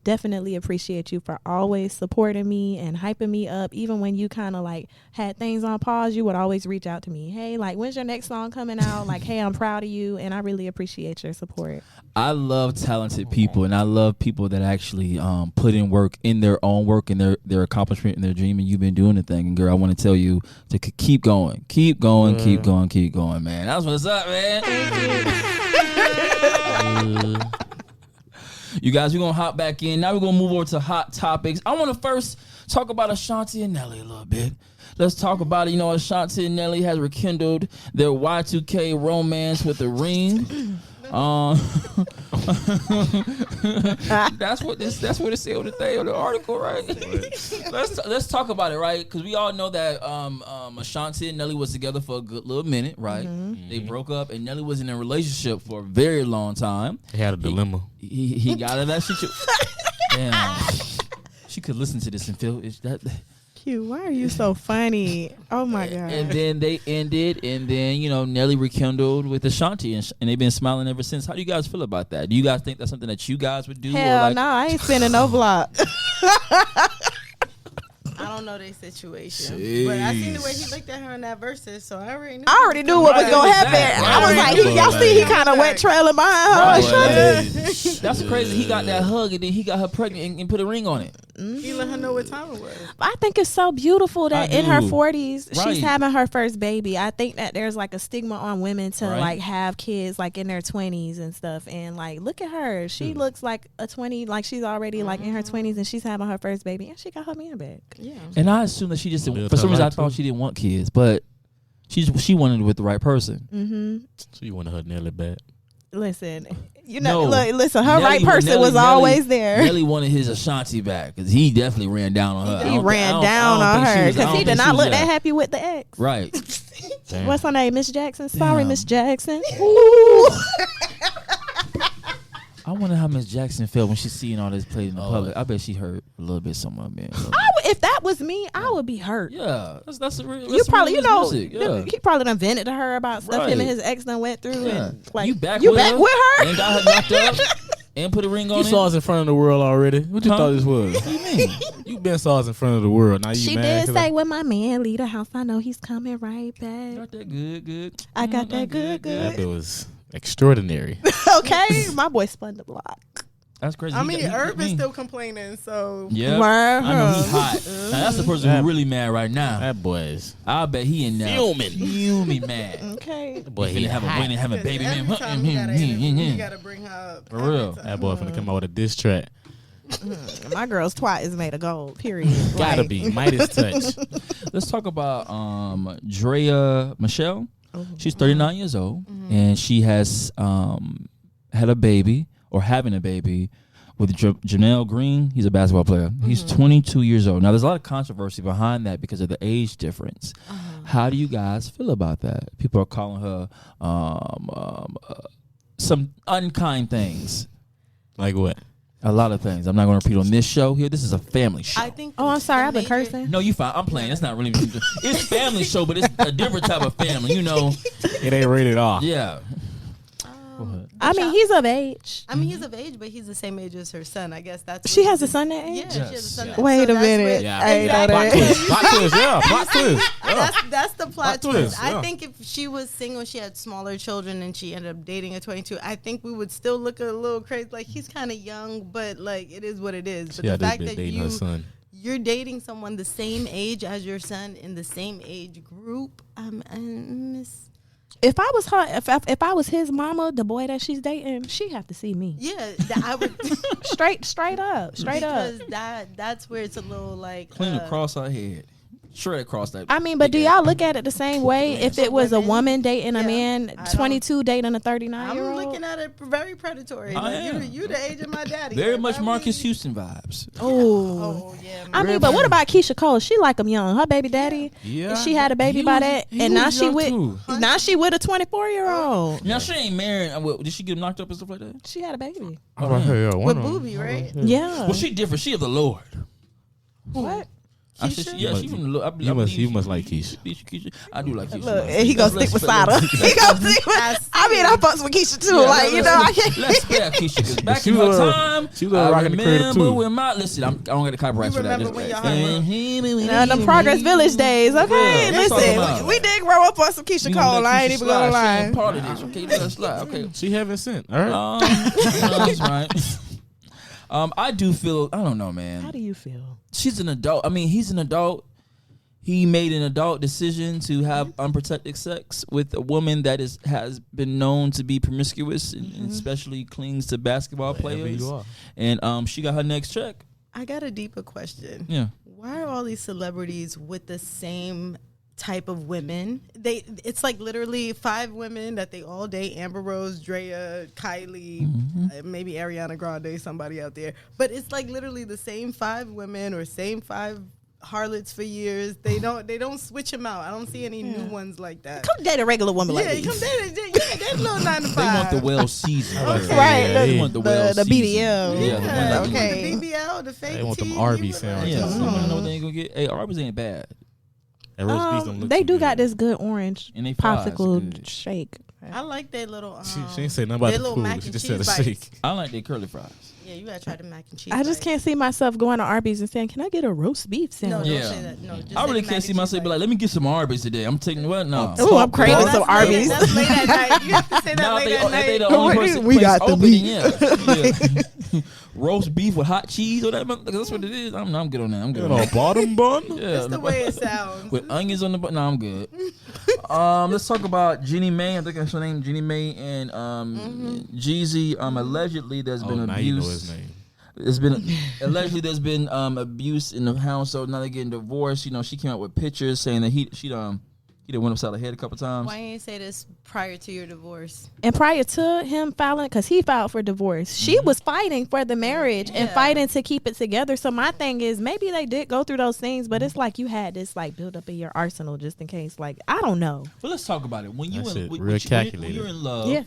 definitely appreciate you for always supporting me and hyping me up. Even when you kind of like had things on pause, you would always reach out to me. Hey, like, when's your next song coming out? Like, hey, I'm proud of you, and I really appreciate your support. I love talented people, and I love people that actually put in work in their own work and their accomplishment and their dream, and you've been doing the thing. And girl, I want to tell you to keep going, keep going, keep going, man. That's what's up, man. You guys, we're going to hop back in. Now we're going to move over to hot topics. I want to first talk about Ashanti and Nelly a little bit. Let's talk about it. You know, Ashanti and Nelly has rekindled their Y2K romance with a ring. That's what it said on the thing on the article, right? Let's talk about it, right? Because we all know that Ashanti and Nelly was together for a good little minute, right? They broke up, and Nelly was in a relationship for a very long time. He had a dilemma. He got out of that situation. Damn, she could listen to this and feel that. Q, why are you so funny? Oh my God. And then they ended, and then, you know, Nelly rekindled with Ashanti, and they've been smiling ever since. How do you guys feel about that? Do you guys think that's something that you guys would do? Hell, or like, no, I ain't spinning no block. I don't know their situation, but I seen the way he looked at her in that verses, so I already knew. I already knew what was gonna happen. I was like, y'all see, he kind of went trailing behind her. That's crazy. He got that hug, and then he got her pregnant and put a ring on it. He let her know what time it was. I think it's so beautiful that in her 40s, Right. she's having her first baby. I think that there's like a stigma on women to like have kids like in their 20s and stuff. And like, look at her. She looks like a 20, like she's already like in her 20s, and she's having her first baby, and she got her man back. Yeah. And I assume that she just, for some reason, I thought she didn't want kids, but she wanted it with the right person. So you wanted her Nelly back? Listen, you know, No. look, listen, her Nelly- right person was Nelly- always there. Nelly wanted his Ashanti back because he definitely ran down on her. He ran down on her because he did not look that happy with the ex. Right. Damn. What's her name? Miss Jackson? Sorry, Damn. Miss Jackson. I wonder how Miss Jackson felt when she's seeing all this played in the public. I bet she hurt a little bit somewhere, man. If that was me, I would be hurt. Yeah, that's a real. You probably, you know, music. Yeah. he probably done vented to her about stuff him and his ex done went through. Yeah. And like, You back with with her? And got her knocked up and put a ring on You it. saw us in front of the world already. What you Huh? thought this was? What do you mean? You been saw us in front of the world. Now you She mad? did say, when my man leave the house, I know he's coming right back. Got that good. I got that good. That bit was extraordinary. Okay, my boy spun the block. That's crazy. I mean, Herb is still complaining, so Yeah, Word. I know he hot. Now, that's the person who really mad right now. That boy is I bet he in there fuming mad. Okay. that boy. He He have a hot. win and have a baby man. every time you gotta interview, you gotta bring her up. For real. That boy finna come out with a diss track. My girl's twat is made of gold, period. Gotta Like, be Midas touch. Let's talk about Drea Michelle. She's 39 years old, and she has had a baby or having a baby with Janelle Green. He's a basketball player. He's 22 years old. Now, there's a lot of controversy behind that because of the age difference. How do you guys feel about that? People are calling her some unkind things. Like what? A lot of things. I'm not going to repeat on this show here. This is a family show. I think. Oh, I'm sorry, I've been the major- cursing. No, you fine. I'm playing. It's not really. It's family show, but it's a different type of family. You know. It ain't rated R. Yeah. I mean, he's of age. I mean, he's of age, but he's the same age as her son. I guess that's. She has a son that age. Yeah, she has a son. Wait a minute. Yeah. I know that. Plot twist, yeah. Plot twist. That's the plot twist. yeah. I think if she was single, she had smaller children, and she ended up dating a 22. I think we would still look a little crazy. Like he's kind of young, but like it is what it is. But Yeah, the fact that dating her son. you're dating someone the same age as your son in the same age group, If I was her, if I was his mama, the boy that she's dating, she have to see me. Yeah, I would straight up. because that's where it's a little like Clean across her head. Straight across that. I mean, but do y'all look at it the same way? If it was a woman dating a man, 22 dating a 39-year-old? I'm looking at it very predatory. Like, you the age of my daddy. Very like, much Marcus Houston vibes. Oh, yeah. I mean, but what about Keisha Cole? She like him young. Her baby daddy, she had a baby by that, and now she with a 24-year-old. Now she ain't married. Did she get him knocked up and stuff like that? She had a baby with Booby, right? Yeah. Well, she different. She of the Lord. What? She from the Lord. You must like Keisha. Keisha. I do like Keisha. Look, and he gonna stick beside her. He gonna stick with. I mean, I fucks with Keisha too. I can't. Let's spare Keisha because back in her time, she was rocking the crib too. When listen, I don't get the copyrights for that. The Progress Village days. Okay, listen, we did grow up on some Keisha Cole. I ain't even gonna lie. Part of this, okay? Let us slide, okay? She haven't sent. All right. That's right. I do feel. I don't know, man. How do you feel? She's an adult. I mean, he's an adult. He made an adult decision to have unprotected sex with a woman that has been known to be promiscuous and especially clings to basketball players. And she got her next check. I got a deeper question. Yeah. Why are all these celebrities with the same type of women? It's like literally 5 women that they all date: Amber Rose, Drea, Kylie, maybe Ariana Grande, somebody out there. But it's like literally the same 5 women or same 5 harlots for years. They don't switch them out. I don't see any new ones like that. Come date a regular woman like me. this. They little 9 to 5. They want the well seasoned. Okay. Right. They want the well the seasoned. BBL. Yeah. Okay. The BBL, the fake They want them tea, Arby's sandwiches. Yeah. You know what they ain't gonna get? Hey, Arby's ain't bad. They do got this good orange And they fries popsicle good. shake. I like their little. She ain't say nothing about their the little food. mac She and just said a cheese shake. bites. I like their curly fries. Yeah, you gotta try the mac and cheese. I just bites. can't see myself going to Arby's and saying, "Can I get a roast beef No, sandwich?" don't Yeah. say that. No, just I really say can't see myself be like, let me get some Arby's today. I'm taking what? No. Ooh, I'm craving That's some late- Arby's. That's late at night. You have to say that Now late if at they night. the only person We got the opening, meat. yeah. Roast beef with hot cheese or that. That's what it is. I'm good on that. I'm good on On that. bottom bun? Yeah, That's the way it sounds. with onions on the butt. No, I'm good. Let's talk about Jeannie Mae. I think that's her name, Jeannie Mae, and Jeezy. Allegedly, there's been Now you know abuse. his name. There's been allegedly there's been abuse in the household. Now they're getting divorced. You know, she came out with pictures saying that he went upside her head a couple times. Why didn't you say this prior to your divorce? And prior to him filing, because he filed for divorce, she was fighting for the marriage and fighting to keep it together. So my thing is, maybe they did go through those things, but it's like you had this like build up in your arsenal just in case. Like, I don't know. But let's talk about it. When you when calculated. you're in love, Yeah.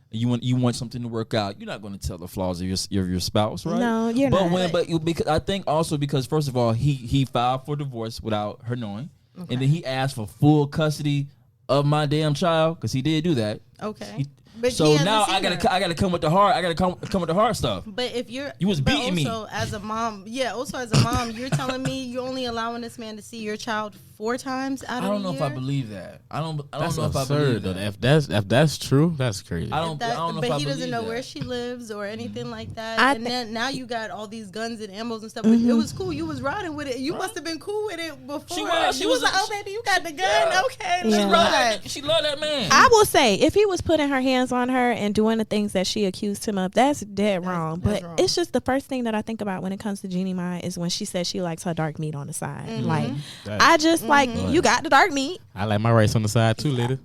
you want something to work out. You're not going to tell the flaws of your spouse, right? No, you're not. Because I think also because first of all he filed for divorce without her knowing, and then he asked for full custody of my damn child because he did do that. Okay. So now I gotta come with the hard. I gotta come with the hard stuff. But if you was beating me. Also as a mom, you're telling me you're only allowing this man to see your child 4 times out of a year? I don't know if I believe that. I don't That's know if I absurd. believe that. If that's true, that's crazy. I don't know if I But he doesn't believe know that. where she lives or anything like that. And then now you got all these guns and ammos and stuff. But it was cool. You was riding with it. You must have been cool with it before. She was was like, oh baby, you got the gun. Okay, let's ride. She loved that man. I will say, if he was putting her hands on her and doing the things that she accused him of, that's dead wrong. That's But wrong. it's just the first thing that I think about when it comes to Jeannie Mae is when she says she likes her dark meat on the side. Like, I just like, you got the dark meat. I like my rice on the side too, lady.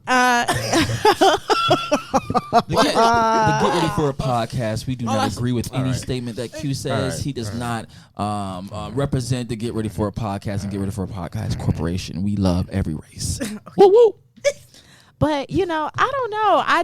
The Get Ready for a Podcast. We do not agree with any statement that Q says. He does not represent the Get Ready for a Podcast and Get Ready for a Podcast Corporation. We love every race. Woo woo. But I don't know. I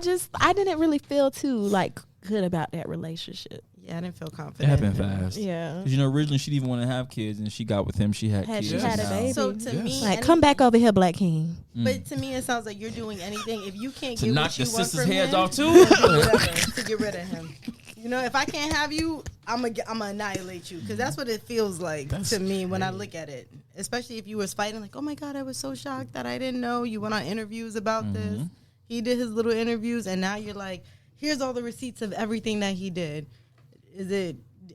didn't really feel too like good about that relationship. Yeah, I didn't feel It confident. happened fast. Yeah. Because, you know, originally she didn't want to have kids, and she got with him. She had kids. She had a now- baby. So to me, Like, come back over here, Black King. But to me, it sounds like you're doing anything if you can't To get knock what you the want sisters' from heads him, off, too? you're gonna do whatever to get rid of him. You know, if I can't have you, I'm gonna annihilate you, because that's what it feels like to me when I look at it. Especially if you was fighting, like, oh my God, I was so shocked that I didn't know you went on interviews about this. He did his little interviews, and now you're like, here's all the receipts of everything that he did.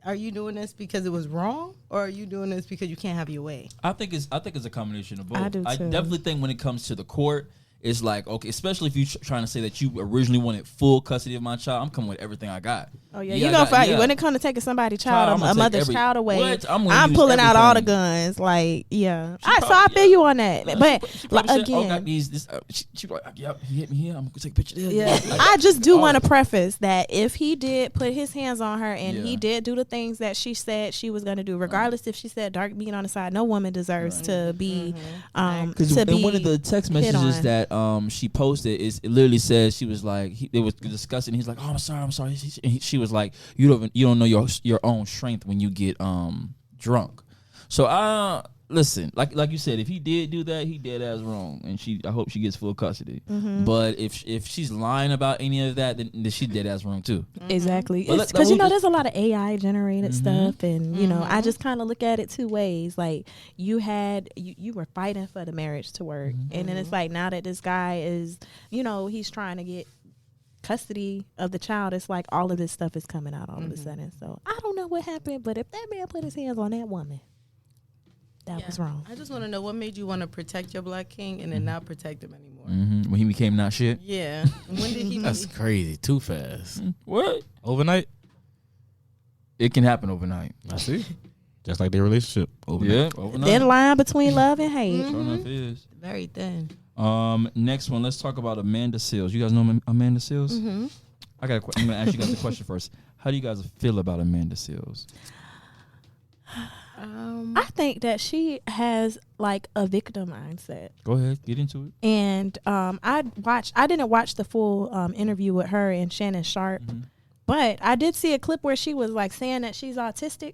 Are you doing this because it was wrong, or are you doing this because you can't have your way? I think it's a combination of both. I do, too. Definitely think when it comes to the court, it's like, okay, especially if you're trying to say that you originally wanted full custody of my child, I'm coming with everything I got. Oh yeah, you gonna fight when it comes to taking somebody's child, I'm gonna a take mother's child away. What? I'm use pulling out all the everything. guns. Like, yeah. She So I feel you on that. But She like, probably said, oh, again, got these. This, she like, yep, he hit me here. I'm gonna take a picture there. yeah. I just do want to preface that if he did put his hands on her and he Yeah. did do the things that she said she was gonna do, regardless if she said dark being on the side, no woman deserves to be Because to in be one of the text hit messages on. that she posted, it literally says she was like, they was discussing. He's like, oh, I'm sorry. She was like, you don't know your own strength when you get drunk. So listen, like you said, if he did do that, he did as wrong, and I hope she gets full custody. But if she's lying about any of that, then she did as wrong too. Exactly. But Because, we'll there's a lot of AI generated stuff. And, I just kind of look at it two ways. Like, you were fighting for the marriage to work. And then it's like, now that this guy is, he's trying to get custody of the child, it's like all of this stuff is coming out all of a sudden. So I don't know what happened, but if that man put his hands on that woman, that was wrong. I just want to know what made you want to protect your Black King and then not protect him anymore. When he became not shit. Yeah. When did he? That's crazy. Too fast. What? Overnight? It can happen overnight. I see. Just like their relationship. Overnight. Yeah, overnight. Thin line between love and hate. Sure enough is. Very thin. Next one, let's talk about Amanda Seales. You guys know Amanda Seales? I'm gonna ask you guys a question first. How do you guys feel about Amanda Seales? I think that she has like a victim mindset. Go ahead, get into it. And I didn't watch the full interview with her and Shannon Sharp, but I did see a clip where she was like saying that she's autistic.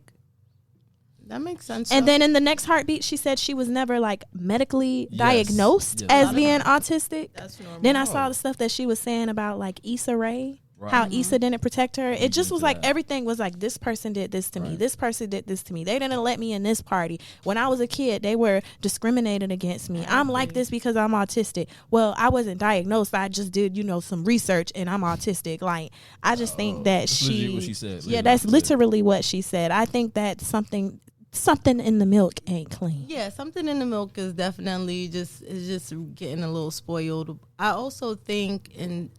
That makes sense. And then in the next heartbeat, she said she was never like medically Yes. diagnosed Yes. as being autistic. That's normal. Then I saw the stuff that she was saying about like Issa Rae. Right. How Issa didn't protect her. It just was like that. everything was like, this person did this to me. Right. This person did this to me. They didn't let me in this party. When I was a kid, they were discriminating against me. I'm like this because I'm autistic. Well, I wasn't diagnosed. I just did, some research and I'm autistic. Like, I just think that That's legit what she said. Yeah, Legit that's what she said. literally what she said. I think that something in the milk ain't clean. Yeah, something in the milk is definitely just getting a little spoiled. I also think, and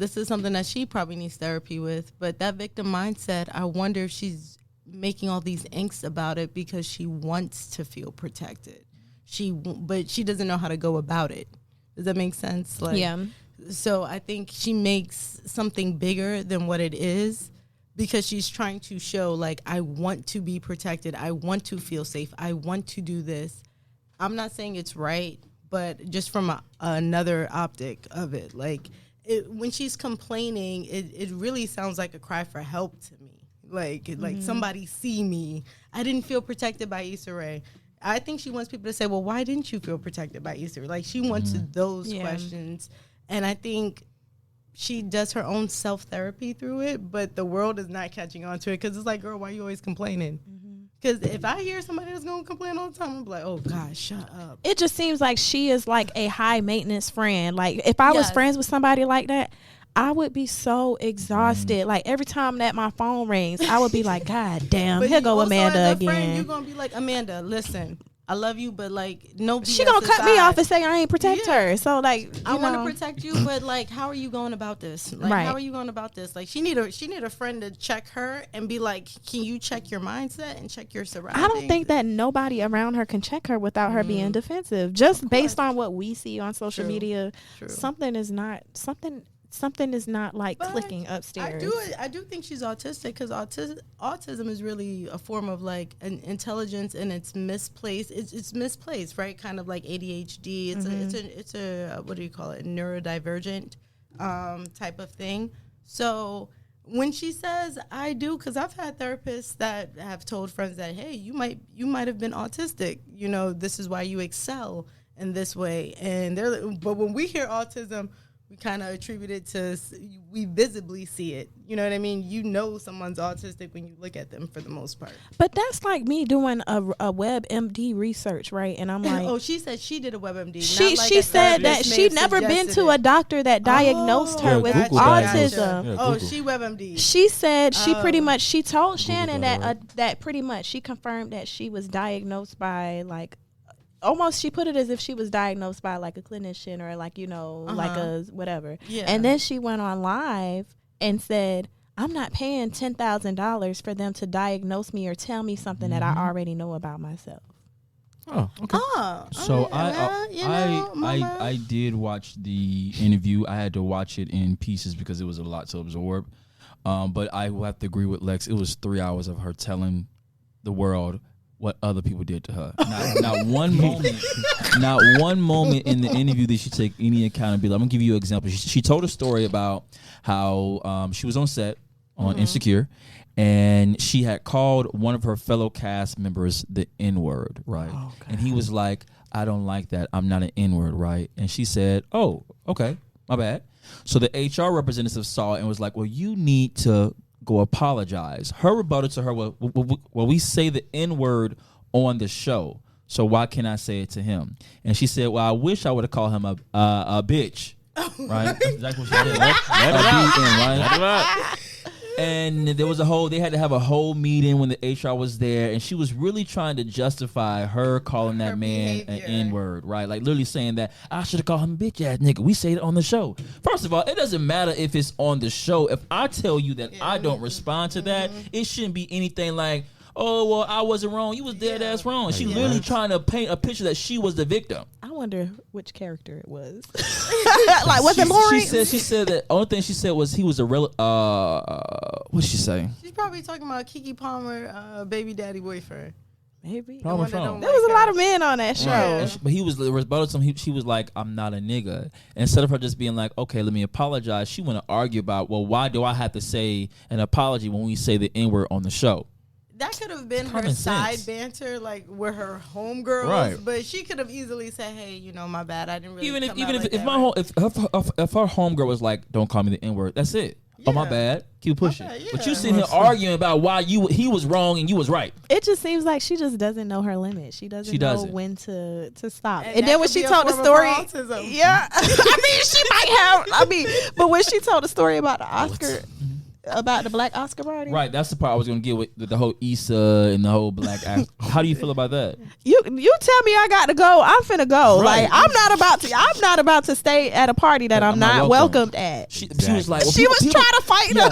this is something that she probably needs therapy with, but that victim mindset, I wonder if she's making all these angst about it because she wants to feel protected. But she doesn't know how to go about it. Does that make sense? Like, Yeah. So I think she makes something bigger than what it is, because she's trying to show, like, I want to be protected. I want to feel safe. I want to do this. I'm not saying it's right, but just from another optic of it, like, when she's complaining, it really sounds like a cry for help to me. Like somebody see me. I didn't feel protected by Issa Rae. I think she wants people to say, well, why didn't you feel protected by Issa Rae? Like, she wants those questions. And I think she does her own self-therapy through it, but the world is not catching on to it, because it's like, girl, why are you always complaining? Because if I hear somebody that's going to complain all the time, I'm like, oh, God, shut up. It just seems like she is like a high maintenance friend. Like, if I was friends with somebody like that, I would be so exhausted. Like, every time that my phone rings, I would be like, God damn, But here you go also, Amanda as a friend, again. you're going to be like, Amanda, listen, I love you, but, like, no BS She gonna cut me aside. off and say I ain't protect her. So, like, I want to know. protect you, but, like, how are you going about this? Like, Right. how are you going about this? Like, she need a friend to check her and be like, can you check your mindset and check your surroundings? I don't think that nobody around her can check her without her being defensive. Just based on what we see on social media, something is not like But clicking upstairs. I do think she's autistic, because autism is really a form of, like, an intelligence, and it's misplaced. It's misplaced, right? Kind of like ADHD. It's a what do you call it? Neurodivergent type of thing. So when she says I do, because I've had therapists that have told friends that, hey, you might have been autistic. You know, this is why you excel in this way. And but when we hear autism, we kind of attribute it to, we visibly see it. You know what I mean? You know someone's autistic when you look at them for the most part. But that's like me doing a WebMD research, right? And I'm like, oh, she said she did a WebMD. She said that she'd never been to a doctor that diagnosed her with autism. Oh, she WebMD. She said she told Shannon that pretty much she confirmed that she was diagnosed by like, almost she put it as if she was diagnosed by like a clinician or like, you know, like a whatever. Yeah. And then she went on live and said, I'm not paying $10,000 for them to diagnose me or tell me something that I already know about myself. Oh, okay. So I did watch the interview. I had to watch it in pieces because it was a lot to absorb. But I will have to agree with Lex. It was 3 hours of her telling the world what other people did to her. Not one moment in the interview did she take any accountability. I'm gonna give you an example. She told a story about how she was on set on Insecure, and she had called one of her fellow cast members the N-word, right? Oh, and he was like, I don't like that. I'm not an N-word, right? And she said, oh, okay, my bad. So the HR representative saw it and was like, well, you need to go apologize. Her rebuttal to her, well, we say the N-word on the show, so why can't I say it to him? And she said, well, I wish I would have called him a bitch. Right? That's exactly what she said. Right? And there was they had to have a whole meeting when the HR was there, and she was really trying to justify her calling that man an N-word, right? Like literally saying that I should have called him a bitch ass nigga. We say it on the show. First of all, it doesn't matter if it's on the show. If I tell you that I don't respond to that, it shouldn't be anything like, oh, well, I wasn't wrong. You was dead ass wrong. She literally trying to paint a picture that she was the victim. I wonder which character it was. Like, was it Lawrence? She said that only thing she said was he was a real. What did she say? She's probably talking about Keke Palmer, baby daddy boyfriend. Maybe. There was a lot of men on that show. Right. But he was rebuttal to him. She was like, I'm not a nigga. Instead of her just being like, okay, let me apologize, she want to argue about, well, why do I have to say an apology when we say the N-word on the show? That could have been her side banter, like with her homegirls, right? But she could have easily said, "Hey, you know, my bad. I didn't really." If her homegirl was like, "Don't call me the N-word," that's it. Yeah. Oh, my bad. Keep pushing. Okay, yeah. But you sitting here arguing about why he was wrong and you was right. It just seems like she just doesn't know her limit. She doesn't know when to stop. And then when she told the story, yeah, I mean, she might have. But when she told the story about the Oscar. About the black Oscar party? Right, that's the part I was going to get with the whole Issa and the whole black How do you feel about that? You tell me I got to go, I'm finna go. Right. Like I'm not about to stay at a party that I'm not welcomed at. She was like, she was trying to fight them.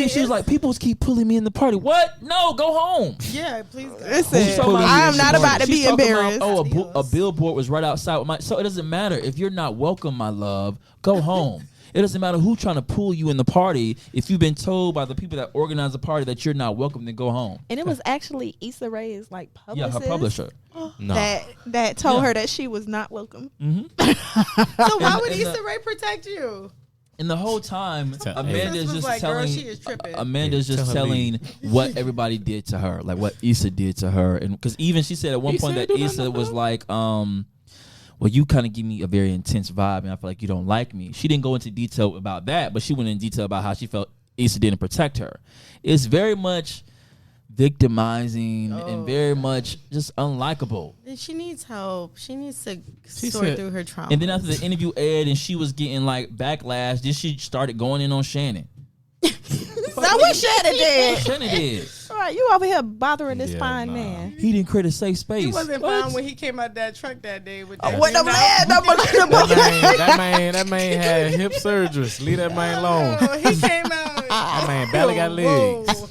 She was like, people keep pulling me in the party. What? No, go home. Yeah, please go. Listen, I am not about to be embarrassed. A billboard was right outside with so it doesn't matter. If you're not welcome, my love, go home. It doesn't matter who's trying to pull you in the party. If you've been told by the people that organize the party that you're not welcome, then go home. And it was actually Issa Rae's like publicist. Yeah, her publisher. That told her that she was not welcome. Mm-hmm. So why would Issa Rae protect you? And the whole time, Amanda's just like, telling. Amanda's just telling what everybody did to her, like what Issa did to her, and because even she said at one point that Issa was like, well, you kind of give me a very intense vibe, and I feel like you don't like me. She didn't go into detail about that, but she went in detail about how she felt Issa didn't protect her. It's very much victimizing and very much just unlikable. She needs help. She needs to sort through her trauma. And then after the interview aired and she was getting like backlash, then she started going in on Shannon. That's what Shannon did. Shannon did. All right, you over here bothering this fine man. He didn't create a safe space. He wasn't fine when he came out that truck that day with that. That man had hip surgery. Leave that man alone. He came out. That man barely got legs.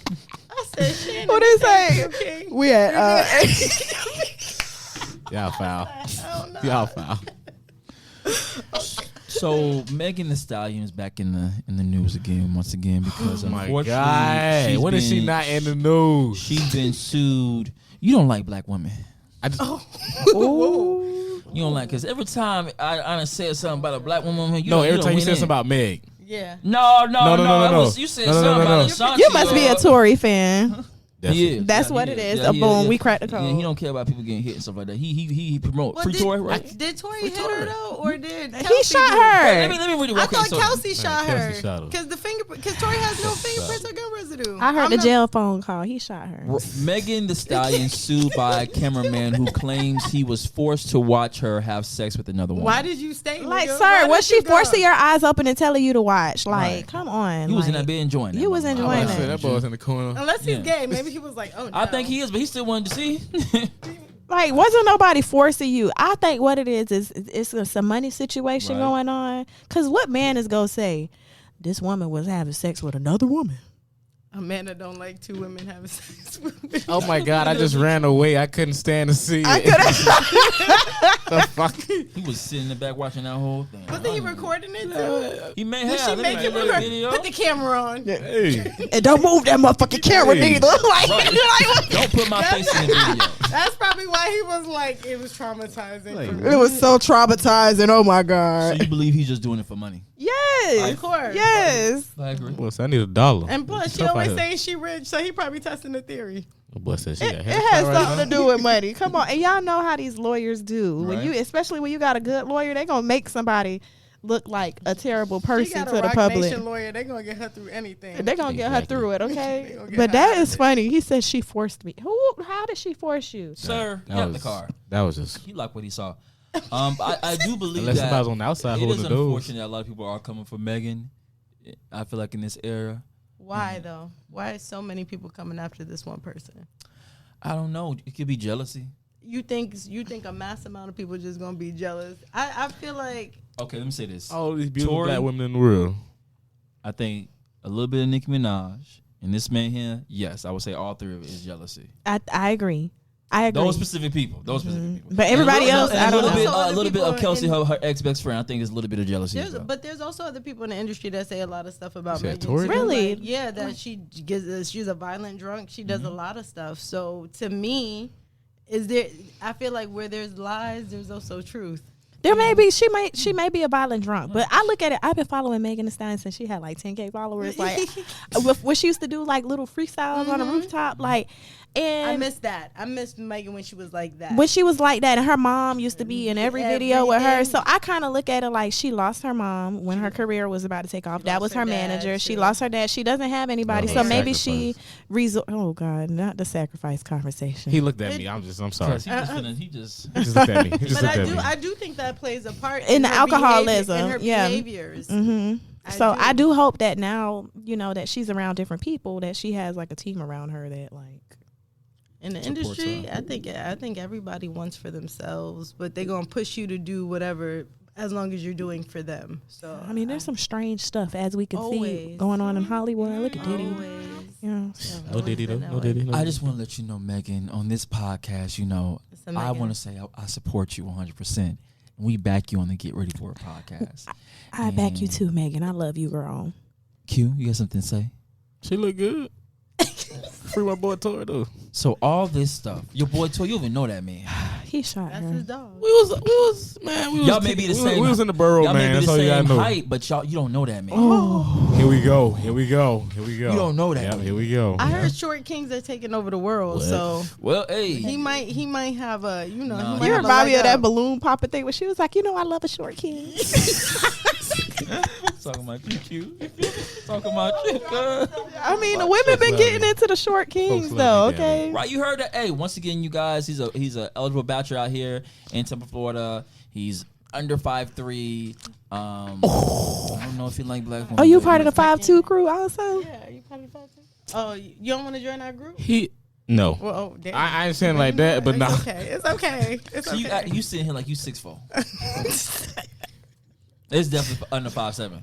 I said, Shannon. What they say? Okay. We at y'all foul. Y'all foul. So Megan Thee Stallion is back in the news once again because unfortunately, when is she not in the news? She's been sued. You don't like black women. You don't like because every time I said something about a black woman, every time you said something about Meg. Yeah. No. No. You said something about Ashanti. You must be a Tory fan. Yeah, That's what it is. Yeah, Boom, we cracked the code. Yeah, he don't care about people getting hit and stuff like that. He promote free Tory, right? Did Tory hit her though, or did He shot her? Let me read it. I thought Kelsey shot her Kelsey shot her. because Tory has no fingerprints or gun residue. I heard the jail phone call. He shot her. Megan Thee Stallion sued by a cameraman who claims he was forced to watch her have sex with another woman. Why did you stay? Like, sir, was she forcing your eyes open and telling you to watch? Like, Right. come on. He was in like, that bed enjoying it. You was enjoying I said it. that boy was in the corner. Unless he's Yeah. gay, maybe he was like, oh no. I think he is, but he still wanted to see. Like, wasn't nobody forcing you? I think what it is it's some money situation Right. going on. Because what man is going to say, this woman was having sex with another woman? A man that don't like two women having sex with me. Oh my God! I just ran away. I couldn't stand to see it. The fuck? He was sitting in the back watching that whole thing. Wasn't he recording it too? He may Did have. she make him a record? video. Put the camera on. Hey, And don't move that motherfucking camera Hey. neither. Like, Right. Don't put my face in the video. That's probably why he was like, it was traumatizing. Like, for me. it was so traumatizing. Oh my So God. you believe he's just doing it for money? Yes. Of course. Yes. I agree. boy, I need $1. And plus, she Tough always out here. saying she rich, so he probably testing the theory. The boy said she got It hair has right something now. to do with money. Come on. And y'all know how these lawyers do. When Right. you, especially when you got a good lawyer, they going to make somebody look like a terrible She person got to a the Rock public. Nation lawyer. They gonna get her through anything. They're going to get her Exactly. through it, They okay? gonna get But her that out of is it. funny. He said she forced me. How did she force you? Sir, That get out the was- car. That was just. He liked what he saw. I do believe Unless that somebody's on the outside it holding is the doors. unfortunate that a lot of people are coming for Megan. I feel like in this era, Why though? Why is so many people coming after this one person? I don't know. It could be jealousy. You think a mass amount of people just gonna be jealous? I feel like Okay, let me say this. All these beautiful Tory- black women in the world. I think a little bit of Nicki Minaj and this man here. Yes, I would say all three of it is jealousy. I agree. I agree. Those specific people. But everybody else, and I don't a know. little bit of People Kelsey, in- her ex best friend. I think is a little bit of jealousy. As well. but there's also other people in the industry that say a lot of stuff about You said Megan. Tory? too. Really? Like, yeah, that she's a violent drunk. She does a lot of stuff. So to me, I feel like where there's lies, there's also truth. There may be she may be a violent drunk, but I look at it. I've been following Megan Thee Stallion since she had like 10K followers. Like when she used to do like little freestyles on the rooftop, like. And I miss that. I miss Megan when she was like that. when she was like that, and her mom used to be in every video with her. Everything. So I kind of look at it like she lost her mom when her career was about to take off. That was lost her her dad, manager. She too. lost her dad. She doesn't have anybody. No, So no, maybe sacrifice. she oh God, not the sacrifice conversation. He looked at me. I'm sorry. Because he just He just looked at me. He just But looked at me. I do think that plays a part In the her alcoholism, behavior, in her yeah. behaviors. So I do hope that now, that she's around different people, that she has like a team around her that like. In the Supports industry, her. I think everybody wants for themselves, but they're gonna push you to do whatever as long as you're doing for them. So I mean, there's some strange stuff as we can see Always. going on in Hollywood. Look at Diddy. always. Yeah. No Diddy though. been that No way. Diddy. No I Diddy. just want to let you know, Megan, on this podcast, It's a I Megan. want to say I support you 100%. And we back you on the Get Ready For It podcast. I back you too, Megan. I love you, girl. Q, you got something to say? She look good. Free my boy Tory though. So all this stuff, your boy Toy, you don't even know that man. He shot That's her. his dog. We was Y'all may be the same. We was in the borough, Y'all man. may be That's the all you same gotta know. height, but you don't know that man. Here we go. You don't know that. Yep, here we go. I heard short kings are taking over the world, What? so Well, hey, he might have a he No. might You have a remind me leg of that up. balloon popping thing when she was like, I love a short king. talking about you, Q. Talking about you, girl. I mean, the women been love getting me. into the short kings, love though. me, damn Okay. Right, you heard that? Hey, once again, you guys, he's a eligible bachelor out here in Tampa, Florida. He's under 5'3". I don't know if he like black women. Are you but part of he's- the 5'2" crew also? Yeah, are you part of the Oh, you don't want to join our group? No. Well, oh, damn. I ain't saying like that, but it's nah. okay. It's okay. It's So okay. you sitting here like you 6'4". It's definitely under 5'7".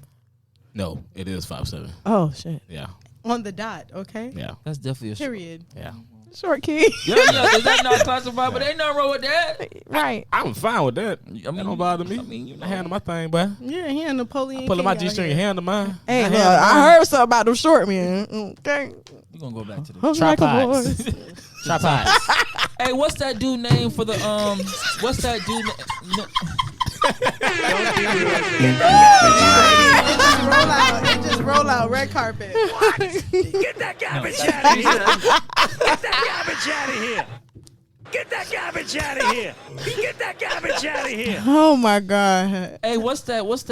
No, it is 5'7". Oh shit, Yeah. On the dot, okay? Yeah. That's definitely a Period. Yeah. short king. Yeah, is that not classified? But ain't nothing wrong with that. Right. I'm fine with that. I mean, That don't bother me. I mean, you know. I handle my thing, boy. Yeah, he a Napoleon. Pulling my King out G-string, here. you handle mine. Hey, look, handle I mine. heard something about them short men. Okay. We're gonna go back to this. I'm like a Tripods. boy. Tripods. Hey, what's that dude name for the What's that dude? It just roll out. Red carpet. Get that garbage out of here. Get that garbage out of here. Get that garbage out of here. Get that garbage out of here. Oh my God. Hey, what's that? What's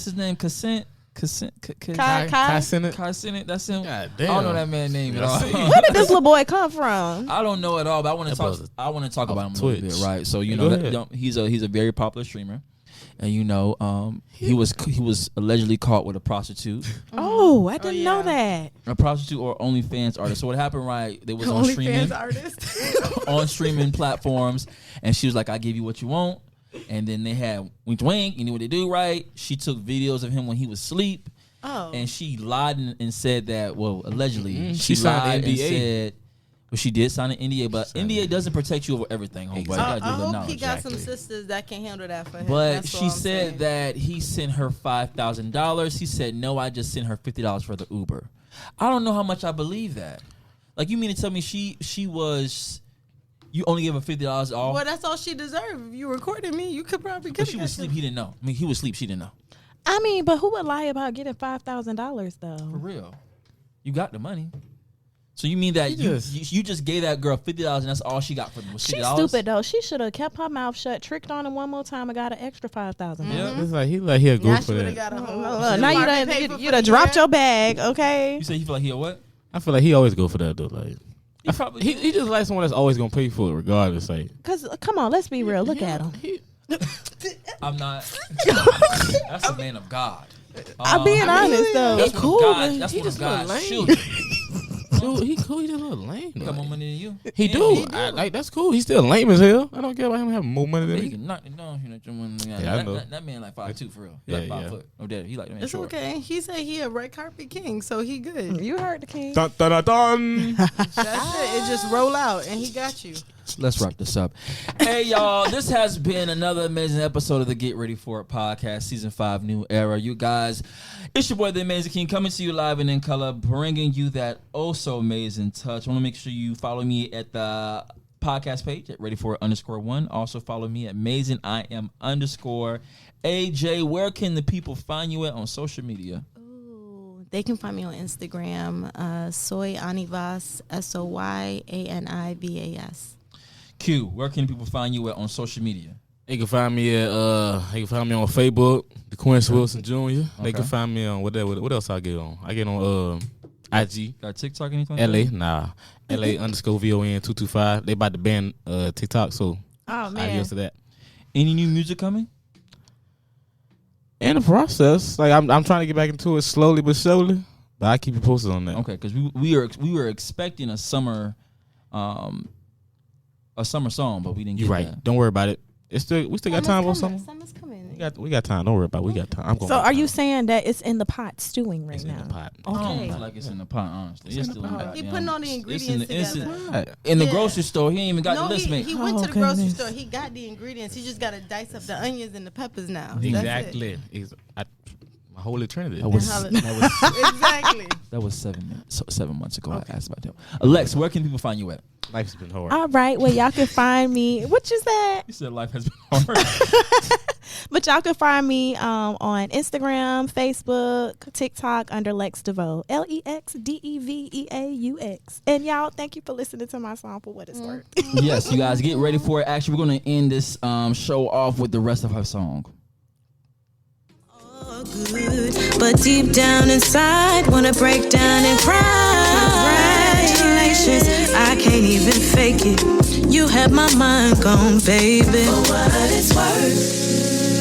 his name? Consent. Kai Senate. That's him. God I don't know that man's name at all. Where did this little boy come from? I don't know at all, but I want to That talk. brother I want to talk about him a Twitch. little bit, right? So you Go know, ahead. he's a very popular streamer, and you know, he was allegedly caught with a prostitute, Oh, I didn't know that. or OnlyFans artist. So what happened, right? They was on streaming artist. on streaming platforms, and she was like, "I give you what you want," and then they had wink wink. You know what they do, right? She took videos of him when he was asleep. Oh. And she lied and said that, well, allegedly, She she signed lied the and NDA. said, well, she did sign an NDA, but NDA doesn't protect you over everything, homeboy. You gotta do I a little hope knowledge. he got Exactly. some sisters that can handle that for him. But That's she all I'm said saying. that he sent her $5,000. He said, no, I just sent her $50 for the Uber. I don't know how much I believe that. Like, you mean to tell me you only gave her $50 off? Well, that's all she deserved. If you recorded me, you could probably But get she was asleep, he didn't know. I mean, he was asleep, she didn't know. I mean, but who would lie about getting $5,000 For though? real. You got the money. So you mean that you just gave that girl $50 and that's all she got from you? Was $50? She's stupid though. She should have kept her mouth shut, tricked on him one more time, and got an extra $5,000. Yeah. It's like he'll go Now for she would have that. got a whole. Look, now you done dropped your bag, okay? You say you feel like he a what? I feel like he always go for that though. Like He probably he just like someone that's always gonna pay for it regardless. Like Cause come on, let's be real. Look at him. I'm not. That's a man of God. I'm being honest though. That's cool, one of man. God's, that's He one of just a little God's lame. children. dude, he cool. He just a little lame. He got more money than you. He do. Like that's cool. He's still lame as hell. I don't care about him having more money than He me. can knock it down. Yeah, I know. That man like 5'2" for real. He Yeah, like 5 yeah. foot. Oh, daddy, he like that man It's short. okay. He said he a red carpet king, so he good. You heard the king. Dun, dun, dun, dun. That's it. It just roll out, and he got you. Let's wrap this up. Hey, y'all, this has been another amazing episode of the Get Ready For It podcast, season 5, new era. You guys, it's your boy, the Amazing King, coming to you live and in color, bringing you that oh so amazing touch. I want to make sure you follow me at the podcast page at ready4it_1. Also follow me at amazingIam_AJ. Where can the people find you at on social media? They can find me on Instagram, Soy Anivas, SOYANIVAS. Q, where can people find you at on social media? They can find me at on Facebook, the Quincy Wilson Jr. They can find me on what else I get on? I get on IG. Got TikTok, anything? LA, nah. LA_VON225. They about to ban TikTok, so Oh man. adios to that. Any new music coming? In the process, like I'm trying to get back into it slowly but surely. But I keep you posted on that. Okay, because we were expecting a summer song, but we didn't get You're right. that. Don't worry about it. We still got time for summer. Summer's coming. We got time. Don't worry about it. We got time. I'm going. So are you saying that it's in the pot stewing right It's now? in the pot. I don't Okay. feel like it's in the pot, honestly. It's still in the pot. He putting all the ingredients together. In the Yeah. grocery store, he ain't even got No, the list made. he went Oh, to the grocery goodness. store. He got the ingredients. He just got to dice up the onions and the peppers now. That's it. Exactly. My holy trinity. That was Exactly. that was 7 months ago. I asked about that. Alex, where can people find you at? Life's been hard. All right. Well, y'all can find me. What you said? You said life has been hard. But y'all can find me on Instagram, Facebook, TikTok under Lex DeVoe. LEXDEVEAUX. And y'all, thank you for listening to my song for what it's worth. Yes, you guys get ready for it. Actually, we're gonna end this show off with the rest of her song. Good, but deep down inside, wanna break down and cry. Congratulations, I can't even fake it. You have my mind gone, baby. For what it's worth.